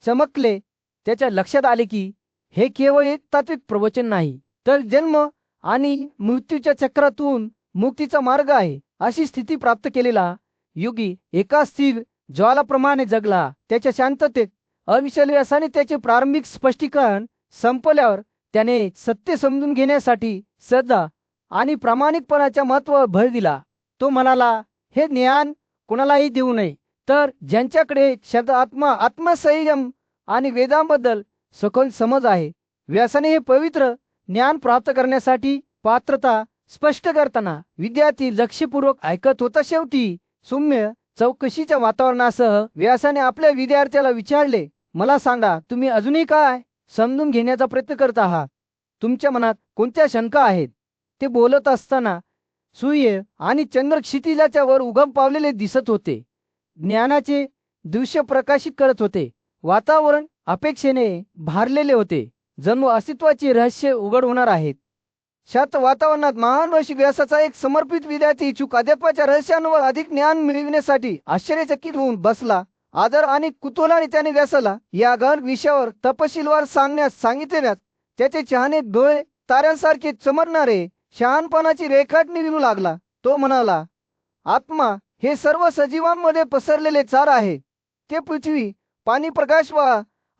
चमकले. त्याच्या लक्षात आले की हे केवळ एक तात्विक प्रवचन नाही तर जन्म आणि मृत्यूच्या चक्रातून मुक्तीचा मार्ग आहे. अशी स्थिती प्राप्त केलेला योगी एका स्थिर ज्वालाप्रमाणे जगला. त्याच्या शांततेत अविचल व्यासाने त्याचे प्रारंभिक स्पष्टीकरण संपल्यावर त्याने सत्य समजून घेण्यासाठी श्रद्धा आणि प्रामाणिकपणाच्या महत्त्वावर भर दिला. तो म्हणाला, हे ज्ञान कोणालाही देऊ नये तर ज्यांच्याकडे शब्द आत्मा, आत्मसंयम आणि वेदांबद्दल सखोल समज आहे. व्यासाने हे पवित्र ज्ञान प्राप्त करण्यासाठी पात्रता स्पष्ट करताना विद्यार्थी लक्षपूर्वक ऐकत होता. शेवटी सौम्य चौकशीच्या वातावरणासह व्यासाने आपल्या विद्यार्थ्याला विचारले, मला सांगा, तुम्ही अजूनही काय समजून घेण्याचा प्रयत्न करत आहात? तुमच्या मनात कोणत्या शंका आहेत? ते बोलत असताना सूर्य आणि चंद्र क्षितिजाच्या वर उगम पावलेले दिसत होते. ज्ञानाचे दृश्य प्रकाशित करत होते. वातावरण अपेक्षेने भारलेले होते, जणू अस्तित्वाचे रहस्य उघड होणार आहेत. शांत वातावरणात महान ऋषी व्यासाचा एक समर्पित विद्यार्थी इच्छुक अध्यात्माच्या रहस्यांवर अधिक ज्ञान मिळविण्यासाठी आश्चर्यचकित होऊन बसला. आदर आणि कुतूहलाने त्याने व्यासाला या गहन विषयावर तपशीलवार सांगण्यास सांगितल्यास त्याचे चहाने डोळे ताऱ्यांसारखे चमकणारे शहाणपणाची रेखाटणी विणू लागला. तो म्हणाला, आत्मा हे सर्व सजीवांमध्ये पसरलेले चार आहे. ते पृथ्वी, पाणी, प्रकाश व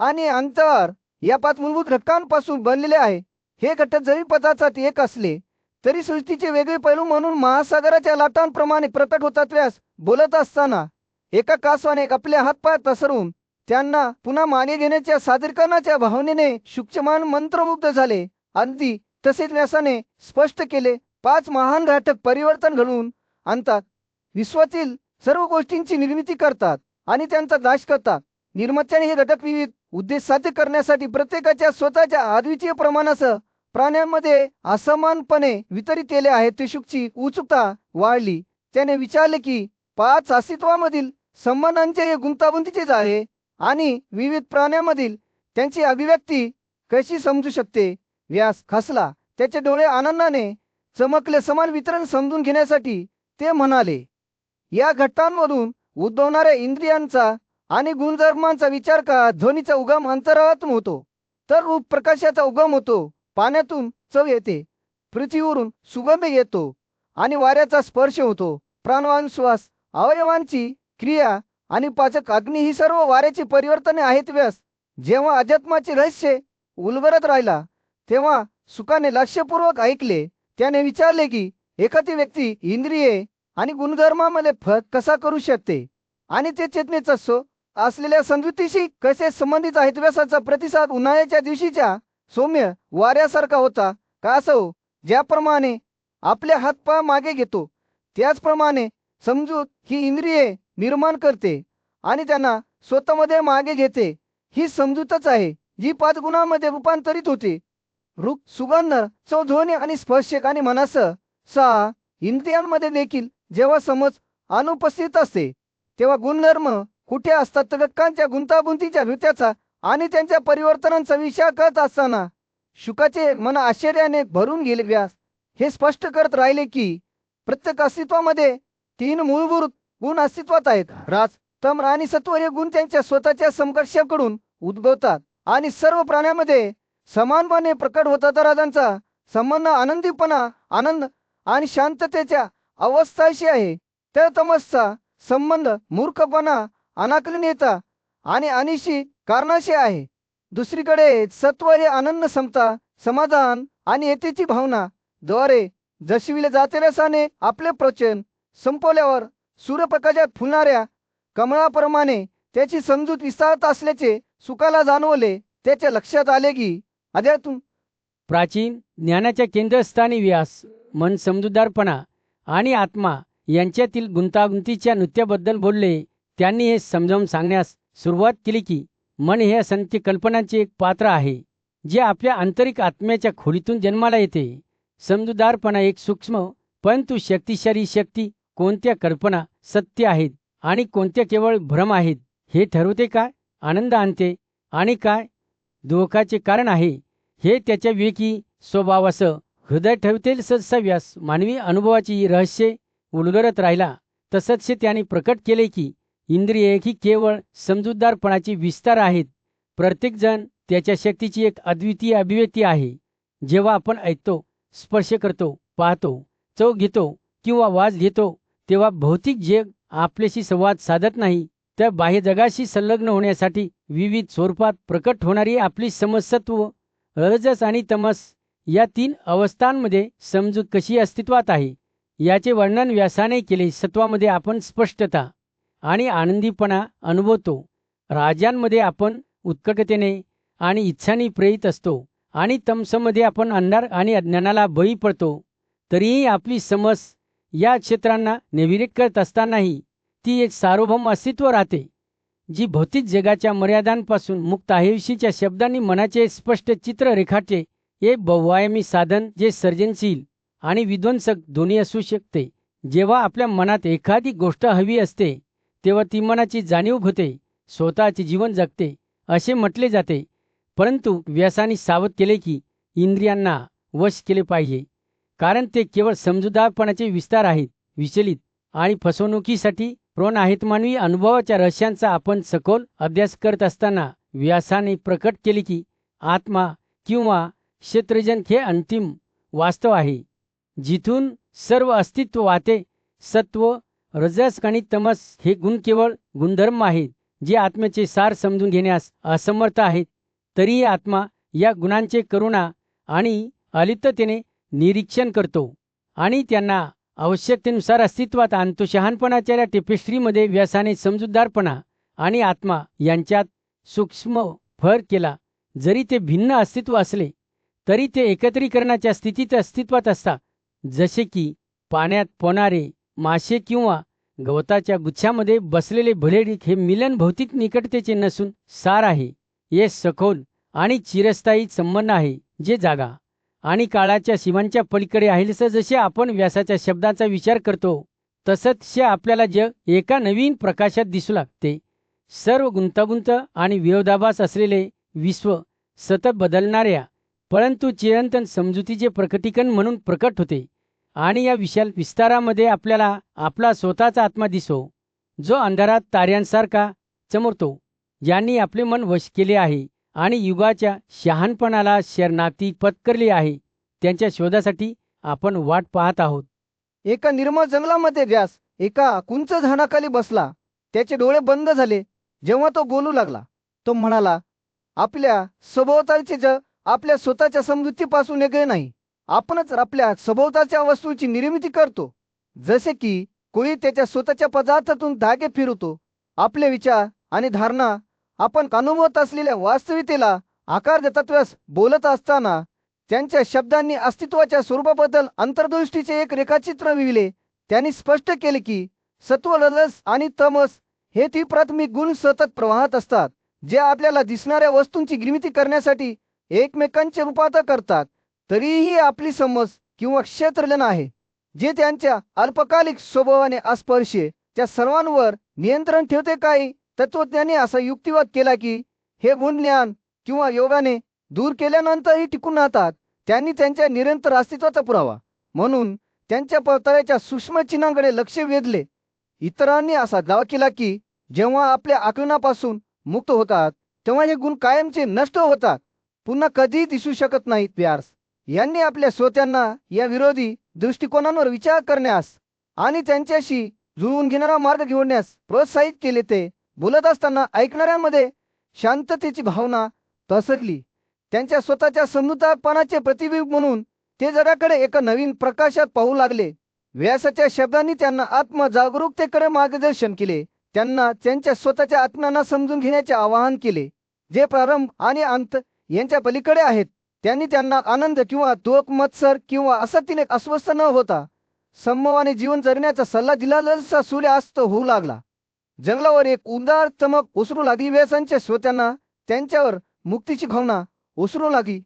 आणि अंतर या 5 मूलभूत घटकांपासून बनलेले आहे. हे घटक जरी पदार्थात एक असले तरी सृष्टीचे वेगळे पैलू म्हणून महासागराच्या लाटांप्रमाणे प्रकट होतात. व्यास बोलत असताना एका कासवाने आपले हातपाय पसरून त्यांना पुन्हा मागे घेण्याच्या सादरीकरणाच्या भावनेने सूक्ष्ममान मंत्रमुग्ध झाले. अगदी तसेच व्यासाने स्पष्ट केले, 5 महान घटक परिवर्तन घडवून आणतात, विश्वातील सर्व गोष्टींची निर्मिती करतात आणि त्यांचा नाश करतात. निर्मात्याने हे घटक विविध उद्देश साध्य करण्यासाठी प्रत्येकाच्या स्वतःच्या अद्वितीय प्रमाणासह प्राण्यांमध्ये असमानपणे वितरित केले आहेत. त्रिशुकची उत्सुकता वाढली. त्याने विचारले की 5 अस्तित्वामधील संबंधांचे हे गुंतागुंतीचेच आहे आणि विविध प्राण्यांमधील त्यांची अभिव्यक्ती कशी समजू शकते? व्यास हसला. त्याचे डोळे आनंदाने चमकले. समान वितरण समजून घेण्यासाठी ते म्हणाले, या घटकांमधून उद्भवणाऱ्या इंद्रियांचा आणि गुणधर्मांचा विचार करा. ध्वनीचा उगम अंतराळातून होतो तर रूप प्रकाशाचा उगम होतो. पाण्यातून चव येते, पृथ्वीवरून सुगंध येतो आणि वाऱ्याचा स्पर्श होतो. प्राणवायू, श्वास, अवयवांची क्रिया आणि पाचक अग्नी ही सर्व वाऱ्याची परिवर्तने आहेत. व्यास जेव्हा अध्यात्माचे रहस्य उलगडत राहिला तेव्हा सुखाने लक्षपूर्वक ऐकले. त्याने विचारले की एखादी व्यक्ती इंद्रिये आणि गुणधर्मामध्ये फरक कसा करू शकते आणि ते चेतनेचा स्व असलेल्या समजुतीशी कसे संबंधित आहेत? व्यासाचा प्रतिसाद उन्हाळ्याच्या दिवशीच्या सौम्य वाऱ्यासारखा होता. का असो, ज्याप्रमाणे आपले हातपाय मागे घेतो, त्याचप्रमाणे समजूत ही इंद्रिये निर्माण करते आणि त्यांना स्वतःमध्ये मागे घेते. ही समजूतच आहे जी 5 गुणांमध्ये रूपांतरित होते. रूप, सुगंध, चव, ध्वनी आणि स्पर्श आणि मनासह 6 इंद्रियांमध्ये देखील जेव्हा समज अनुपस्थित असते, तेव्हा गुणधर्म कुठे असतात तर घटकांच्या गुंतागुंतीच्या नृत्याचा आणि त्यांच्या परिवर्तनांचा विचार करत असताना शुकाचे मन आश्चर्याने भरून गेले. व्यास हे स्पष्ट करत राहिले की प्रत्येक अस्तित्वामध्ये 3 मूलभूत गुण अस्तित्वात आहेत. राज, तम आणि सत्व हे गुण त्यांच्या स्वतःच्या संघर्षाकडून उद्भवतात आणि सर्व प्राण्यामध्ये समानपणे प्रकट होतात. राजांचा संबंध आनंदीपणा, आनंद आणि शांततेच्या अवस्थाशी आहे, तर तमसचा संबंध मूर्खपणा, अनाकलनीयता आणि अनिशी कारणाशी आहे. दुसरीकडे सत्व हे आनंद, समता, समाधान आणि येतेची भावना द्वारे दर्शविले जाते. रसाने आपले प्रवचन संपवल्यावर सूर्यप्रकाशात फुलणाऱ्या कमळाप्रमाणे त्याची समजूत विस्तारत असल्याचे सुखाला जाणवले. त्याच्या लक्षात आले की अध्यात्म प्राचीन ज्ञानाच्या केंद्रस्थानी व्यास मन, समजूतदारपणा आणि आत्मा यांच्यातील गुंतागुंतीच्या नृत्याबद्दल बोलले. त्यांनी हे समजावून सांगण्यास सुरुवात केली की मन हे असंख्य कल्पनांचे एक पात्र आहे जे आपल्या आंतरिक आत्म्याच्या खोलीतून जन्माला येते. समजूतदारपणा एक सूक्ष्म परंतु शक्तिशाली शक्ती कोणत्या कल्पना सत्य आहेत आणि कोणत्या केवळ भ्रम आहेत हे ठरवते. काय आनंद आणते आणि काय दुःखाचे कारण आहे हे त्याच्या विवेकी स्वभावासह हृदय ठेवतील. सहसा व्यास मानवी अनुभवाची रहस्ये उलगडत राहिला तसंच त्याने प्रकट केले की इंद्रिये ही केवळ समजूतदारपणाची विस्तार आहेत. प्रत्येकजण त्याच्या शक्तीची एक अद्वितीय अभिव्यक्ती आहे. जेव्हा आपण ऐकतो, स्पर्श करतो, पाहतो, चव घेतो किंवा वास घेतो, तेव्हा भौतिक जग आपल्याशी संवाद साधत नाही, तर बाह्य जगाशी संलग्न होण्यासाठी विविध स्वरूपात प्रकट होणारी आपली समसत्व, रजस आणि तमस या 3 अवस्थांमध्ये समजूत कशी अस्तित्वात आहे याचे वर्णन व्यासाने केले. सत्वामध्ये आपण स्पष्टता आणि आनंदीपणा अनुभवतो. राजांमध्ये आपण उत्कटतेने आणि इच्छाने प्रेरित असतो आणि तमसमध्ये आपण अंधार आणि अज्ञानाला बळी पडतो. तरीही आपली समज या क्षेत्रांना नेव्हिगेट करत असतानाही ती एक सार्वभौम अस्तित्व राहते जी भौतिक जगाच्या मर्यादांपासून मुक्त आहे. विषयीच्या शब्दांनी मनाचे स्पष्ट चित्र रेखाटते. एक बहुआयामी साधन जे सर्जनशील आणि विध्वंसक दोन्ही असू शकते. जेव्हा आपल्या मनात एखादी गोष्ट हवी असते तेव्हा ती मनाची जाणीव होते, स्वतःचे जीवन जगते असे म्हटले जाते. परंतु व्यासाने सावध केले की इंद्रियांना वश केले पाहिजे, कारण ते केवळ समजूतदारपणाचे विस्तार आहेत, विचलित आणि फसवणुकीसाठी प्रोन आहेत. मानवी अनुभवाच्या रहस्यांचा आपण सखोल अभ्यास करत असताना व्यासाने प्रकट केले की आत्मा किंवा क्षेत्रजन हे अंतिम वास्तव आहे जिथून सर्व अस्तित्व वाहते. सत्व, रजस आणि तमस हे गुण केवळ गुणधर्म आहेत जे आत्म्याचे सार समजून घेण्यास असमर्थ आहेत. तरीही आत्मा या गुणांचे करुणा आणि अलिप्ततेने निरीक्षण करतो आणि त्यांना आवश्यकतेनुसार अस्तित्वात आणतो. शहाणपणाच्या या टेपेस्ट्रीमध्ये व्यासाने समजूतदारपणा आणि आत्मा यांच्यात सूक्ष्म फरक केला. जरी ते भिन्न अस्तित्व असले तरी ते एकत्रीकरणाच्या स्थितीत अस्तित्वात असतात. जसे की पाण्यात पोहणारे मासे किंवा गवताच्या गुच्छामध्ये बसलेले भलेडीक. हे मिलन भौतिक निकटतेचे नसून सार आहे. हे सखोल आणि चिरस्थायी संबंध आहे जे जागा आणि काळाच्या सीमांच्या पलीकडे आहे. जसे आपण व्यासाच्या शब्दांचा विचार करतो तसंच आपल्याला जग एका नवीन प्रकाशात दिसू लागते. सर्व गुंतागुंत आणि विरोधाभास असलेले विश्व सतत बदलणाऱ्या परंतु चिरंतन समजुतीचे प्रकटीकरण म्हणून प्रकट होते. आणि या विशाल विस्तारामध्ये आपल्याला आपला स्वतःचा आत्मा दिसो जो अंधारात ताऱ्यांसारखा चमरतो. ज्यांनी आपले मन वश केले आहे आणि युगाच्या शहाणपणाला शरणागती पत्करली आहे त्यांच्या शोधासाठी आपण वाट पाहत आहोत. एका निर्मळ जंगलामध्ये व्यास एका कुंच झाडाखाली बसला. त्याचे डोळे बंद झाले. जेव्हा तो बोलू लागला तो म्हणाला, आपल्या सभोवतालचे जग आपल्या स्वतःच्या समजुतीपासून वेगळे नाही. आपणच आपल्या सभोवतालच्या वस्तूंची निर्मिती करतो. जसे की कोळी त्याच्या स्वतःच्या पदार्थातून धागे फिरवतो. आपले विचार आणि धारणा आपण अनुभवत असलेल्या वास्तविकतेला आकार देतात. व्यास बोलत असताना त्यांच्या शब्दांनी अस्तित्वाच्या स्वरूपाबद्दल अंतर्दृष्टीचे एक रेखाचित्र विविले. त्यांनी स्पष्ट केले की सत्व, रजस आणि तमस हे ती प्राथमिक गुण सतत प्रवाहात असतात, जे आपल्याला दिसणाऱ्या वस्तूंची निर्मिती करण्यासाठी एकमेकांचे रूपांतर करतात. तरीही आपली समज किंवा क्षेत्रज्ञान आहे, जे त्यांच्या अल्पकालिक स्वभावाने अस्पर्श्य त्या सर्वांवर नियंत्रण ठेवते. काही तत्वज्ञानी असा युक्तिवाद केला की हे गुण ज्ञान किंवा योगाने दूर केल्यानंतरही टिकून राहतात. त्यांनी त्यांच्या निरंतर अस्तित्वाचा पुरावा म्हणून त्यांच्या पवताळ्याच्या सूक्ष्म चिन्हांकडे लक्ष वेधले. इतरांनी असा दावा केला की जेव्हा आपल्या आकलनापासून मुक्त होतात तेव्हा हे गुण कायमचे नष्ट होतात, पुन्हा कधीही दिसू शकत नाहीत. व्यास यांनी आपल्या श्रोत्यांना या विरोधी दृष्टिकोनांवर विचार करण्यास आणि त्यांच्याशी जुळवून घेणारा मार्ग निवडण्यास प्रोत्साहित केले. ते बोलत असताना ऐकणाऱ्यांमध्ये शांततेची भावना पसरली. त्यांच्या स्वतःच्या समजूतदारपणाचे प्रतिबिंब म्हणून ते जगाकडे एका नवीन प्रकाशात पाहू लागले. व्यासाच्या शब्दांनी त्यांना आत्मजागरूकतेकडे मार्गदर्शन केले. त्यांना त्यांच्या स्वतःच्या आत्म्यांना समजून घेण्याचे आवाहन केले, जे प्रारंभ आणि अंत यांच्या पलीकडे आहेत. त्यांनी त्यांना आनंद किंवा दुःख, मत्सर किंवा असत्तेने अस्वस्थ न होता संभवाने जीवन जगण्याचा सल्ला दिला. जसा सूर्यास्त होऊ लागला, जंगलावर एक उदार चमक ओसरू लागली. व्यासांच्या श्रोत्यांना त्यांच्यावर मुक्तीची भावना ओसरू लागली.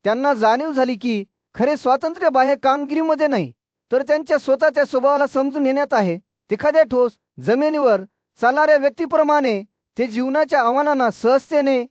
त्यांना जाणीव झाली की खरे स्वातंत्र्य बाह्य कामगिरीमध्ये नाही, तर त्यांच्या स्वतःच्या स्वभावाला समजून घेण्यात आहे. एखाद्या ठोस जमिनीवर चालणाऱ्या व्यक्तीप्रमाणे ते जीवनाच्या आव्हानांना सहजतेने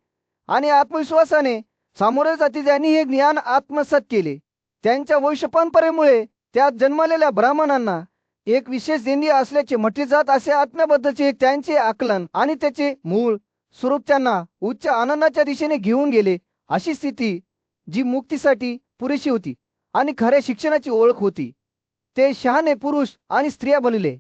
आणि आत्मविश्वासाने सामोरे जातील. त्यांनी हे ज्ञान आत्मसात केले. त्यांच्या वैश्यपरंपरेमुळे त्यात जन्मलेल्या ब्राह्मणांना एक विशेष देणगी असल्याचे म्हटले जात असे. आत्म्याबद्दलचे त्यांचे आकलन आणि त्याचे मूळ स्वरूप त्यांना उच्च आनंदाच्या दिशेने घेऊन गेले. अशी स्थिती जी मुक्तीसाठी पुरेशी होती आणि खऱ्या शिक्षणाची ओळख होती. ते शहाणे पुरुष आणि स्त्रिया बनले,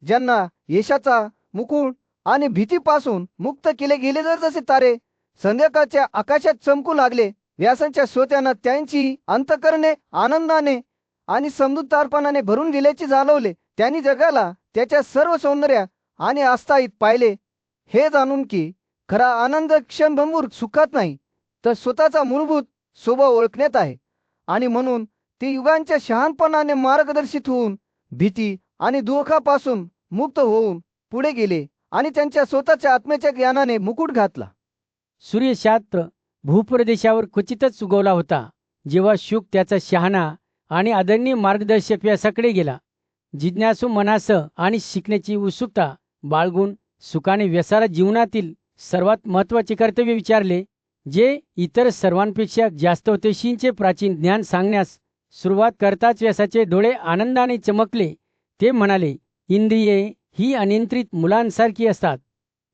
ज्यांना यशाचा मुकुट आणि भीतीपासून मुक्त केले गेले. जसे तारे संध्याकाळच्या आकाशात चमकू लागले, व्यासांच्या श्रोत्यांना त्यांची अंतःकरणे आनंदाने आणि समजूतदारपणाने भरून गेल्याचे जाणवले. त्यांनी जगाला त्याच्या सर्व सौंदर्य आणि आस्थाईत पाहिले, हे जाणून की खरा आनंद क्षणभंगूर सुखात नाही, तर स्वतःचा मूलभूत स्वभाव ओळखण्यात आहे. आणि म्हणून ते युगांच्या शहाणपणाने मार्गदर्शित होऊन भीती आणि दुःखापासून मुक्त होऊन पुढे गेले आणि त्यांच्या स्वतःच्या आत्म्याच्या ज्ञानाने मुकुट घातला. सूर्यशास्त्र भूप्रदेशावर क्वचितच उगवला होता. जेव्हा शुक त्याचा शहाणा आणि आदरणीय मार्गदर्शक व्यासाकडे गेला, जिज्ञासू मनासह आणि शिकण्याची उत्सुकता बाळगून सुखाने व्यासाला जीवनातील सर्वात महत्त्वाचे कर्तव्य विचारले, जे इतर सर्वांपेक्षा जास्त होते. शींचे प्राचीन ज्ञान सांगण्यास सुरुवात करताच व्यासाचे डोळे आनंदाने चमकले. ते म्हणाले, इंद्रिये ही अनियंत्रित मुलांसारखी असतात,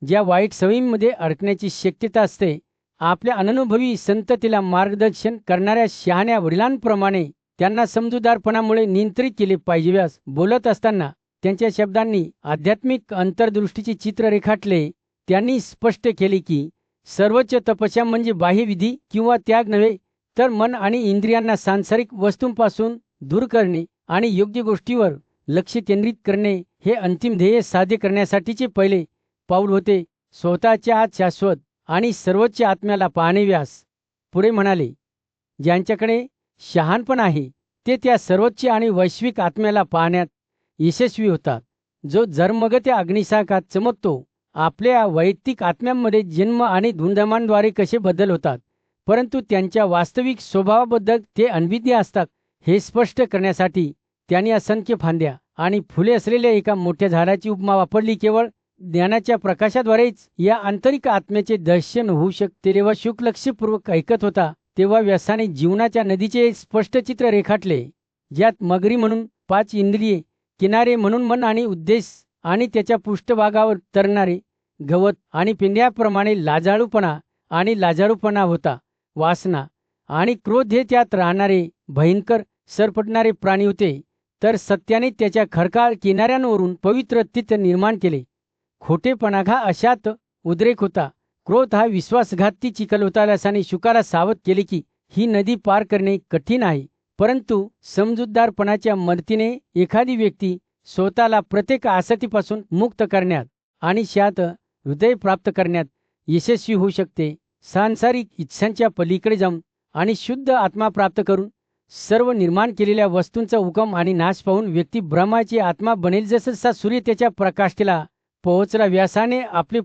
ज्या वाईट सवयींमध्ये अडकण्याची शक्यता असते. आपल्या अननुभवी संततीला मार्गदर्शन करणाऱ्या शहाण्या वडिलांप्रमाणे त्यांना समजूतदारपणामुळे नियंत्रित केले पाहिजे. व्यास बोलत असताना त्यांच्या शब्दांनी आध्यात्मिक अंतर्दृष्टीचे चित्र रेखाटले. त्यांनी स्पष्ट केले की सर्वोच्च तपस्या म्हणजे बाह्यविधी किंवा त्याग नव्हे, तर मन आणि इंद्रियांना सांसारिक वस्तूंपासून दूर करणे आणि योग्य गोष्टीवर लक्ष केंद्रित करणे हे अंतिम ध्येय साध्य करण्यासाठीचे पहिले पाऊल होते. स्वतःच्या आत शाश्वत आणि सर्वोच्च आत्म्याला पाहणे. व्यास पुढे म्हणाले, ज्यांच्याकडे शहाणपण आहे ते त्या सर्वोच्च आणि वैश्विक आत्म्याला पाहण्यात यशस्वी होतात, जो झरमगत्या अग्निसारखात चमकतो. आपल्या वैयक्तिक आत्म्यांमध्ये जन्म आणि धूमधामांद्वारे कसे बदल होतात, परंतु त्यांच्या वास्तविक स्वभावाबद्दल ते अनभिज्ञ असतात, हे स्पष्ट करण्यासाठी त्यांनी असंख्य फांद्या आणि फुले असलेल्या एका मोठ्या झाडाची उपमा वापरली. केवळ ज्ञानाच्या प्रकाशाद्वारेच या आंतरिक आत्म्याचे दर्शन होऊ शकते. जेव्हा शुक लक्षपूर्वक ऐकत होता तेव्हा व्यासाने जीवनाच्या नदीचे एक स्पष्ट चित्र रेखाटले, ज्यात मगरी म्हणून 5 इंद्रिये, किनारे म्हणून मन आणि उद्देश, आणि त्याच्या पृष्ठभागावर तरणारे गवत आणि पेंड्याप्रमाणे लाजाळूपणा होता. वासना आणि क्रोध हे त्यात राहणारे भयंकर सरपटणारे प्राणी होते. तर सत्याने त्याच्या खडकाळ किनाऱ्यांवरून पवित्र तीर्थ निर्माण केले. खोटेपणा हा अशात उद्रेक होता. क्रोध हा विश्वासघाती चिखल होता. व्यासाने शुकाला सावध केले की ही नदी पार करणे कठीण आहे, परंतु समजूतदारपणाच्या मदतीने एखादी व्यक्ती स्वतःला प्रत्येक आसक्तीपासून मुक्त करण्यात आणि शांत हृदय प्राप्त करण्यात यशस्वी होऊ शकते. सांसारिक इच्छांच्या पलीकडे जाऊन आणि शुद्ध आत्मा प्राप्त करून सर्व निर्माण केलेल्या वस्तूंचा उगम आणि नाश पाहून व्यक्ती भ्रमाची आत्मा बनेल, जसं सूर्य त्याच्या प्रकाशतेला पोहोचला व्यासाने आपली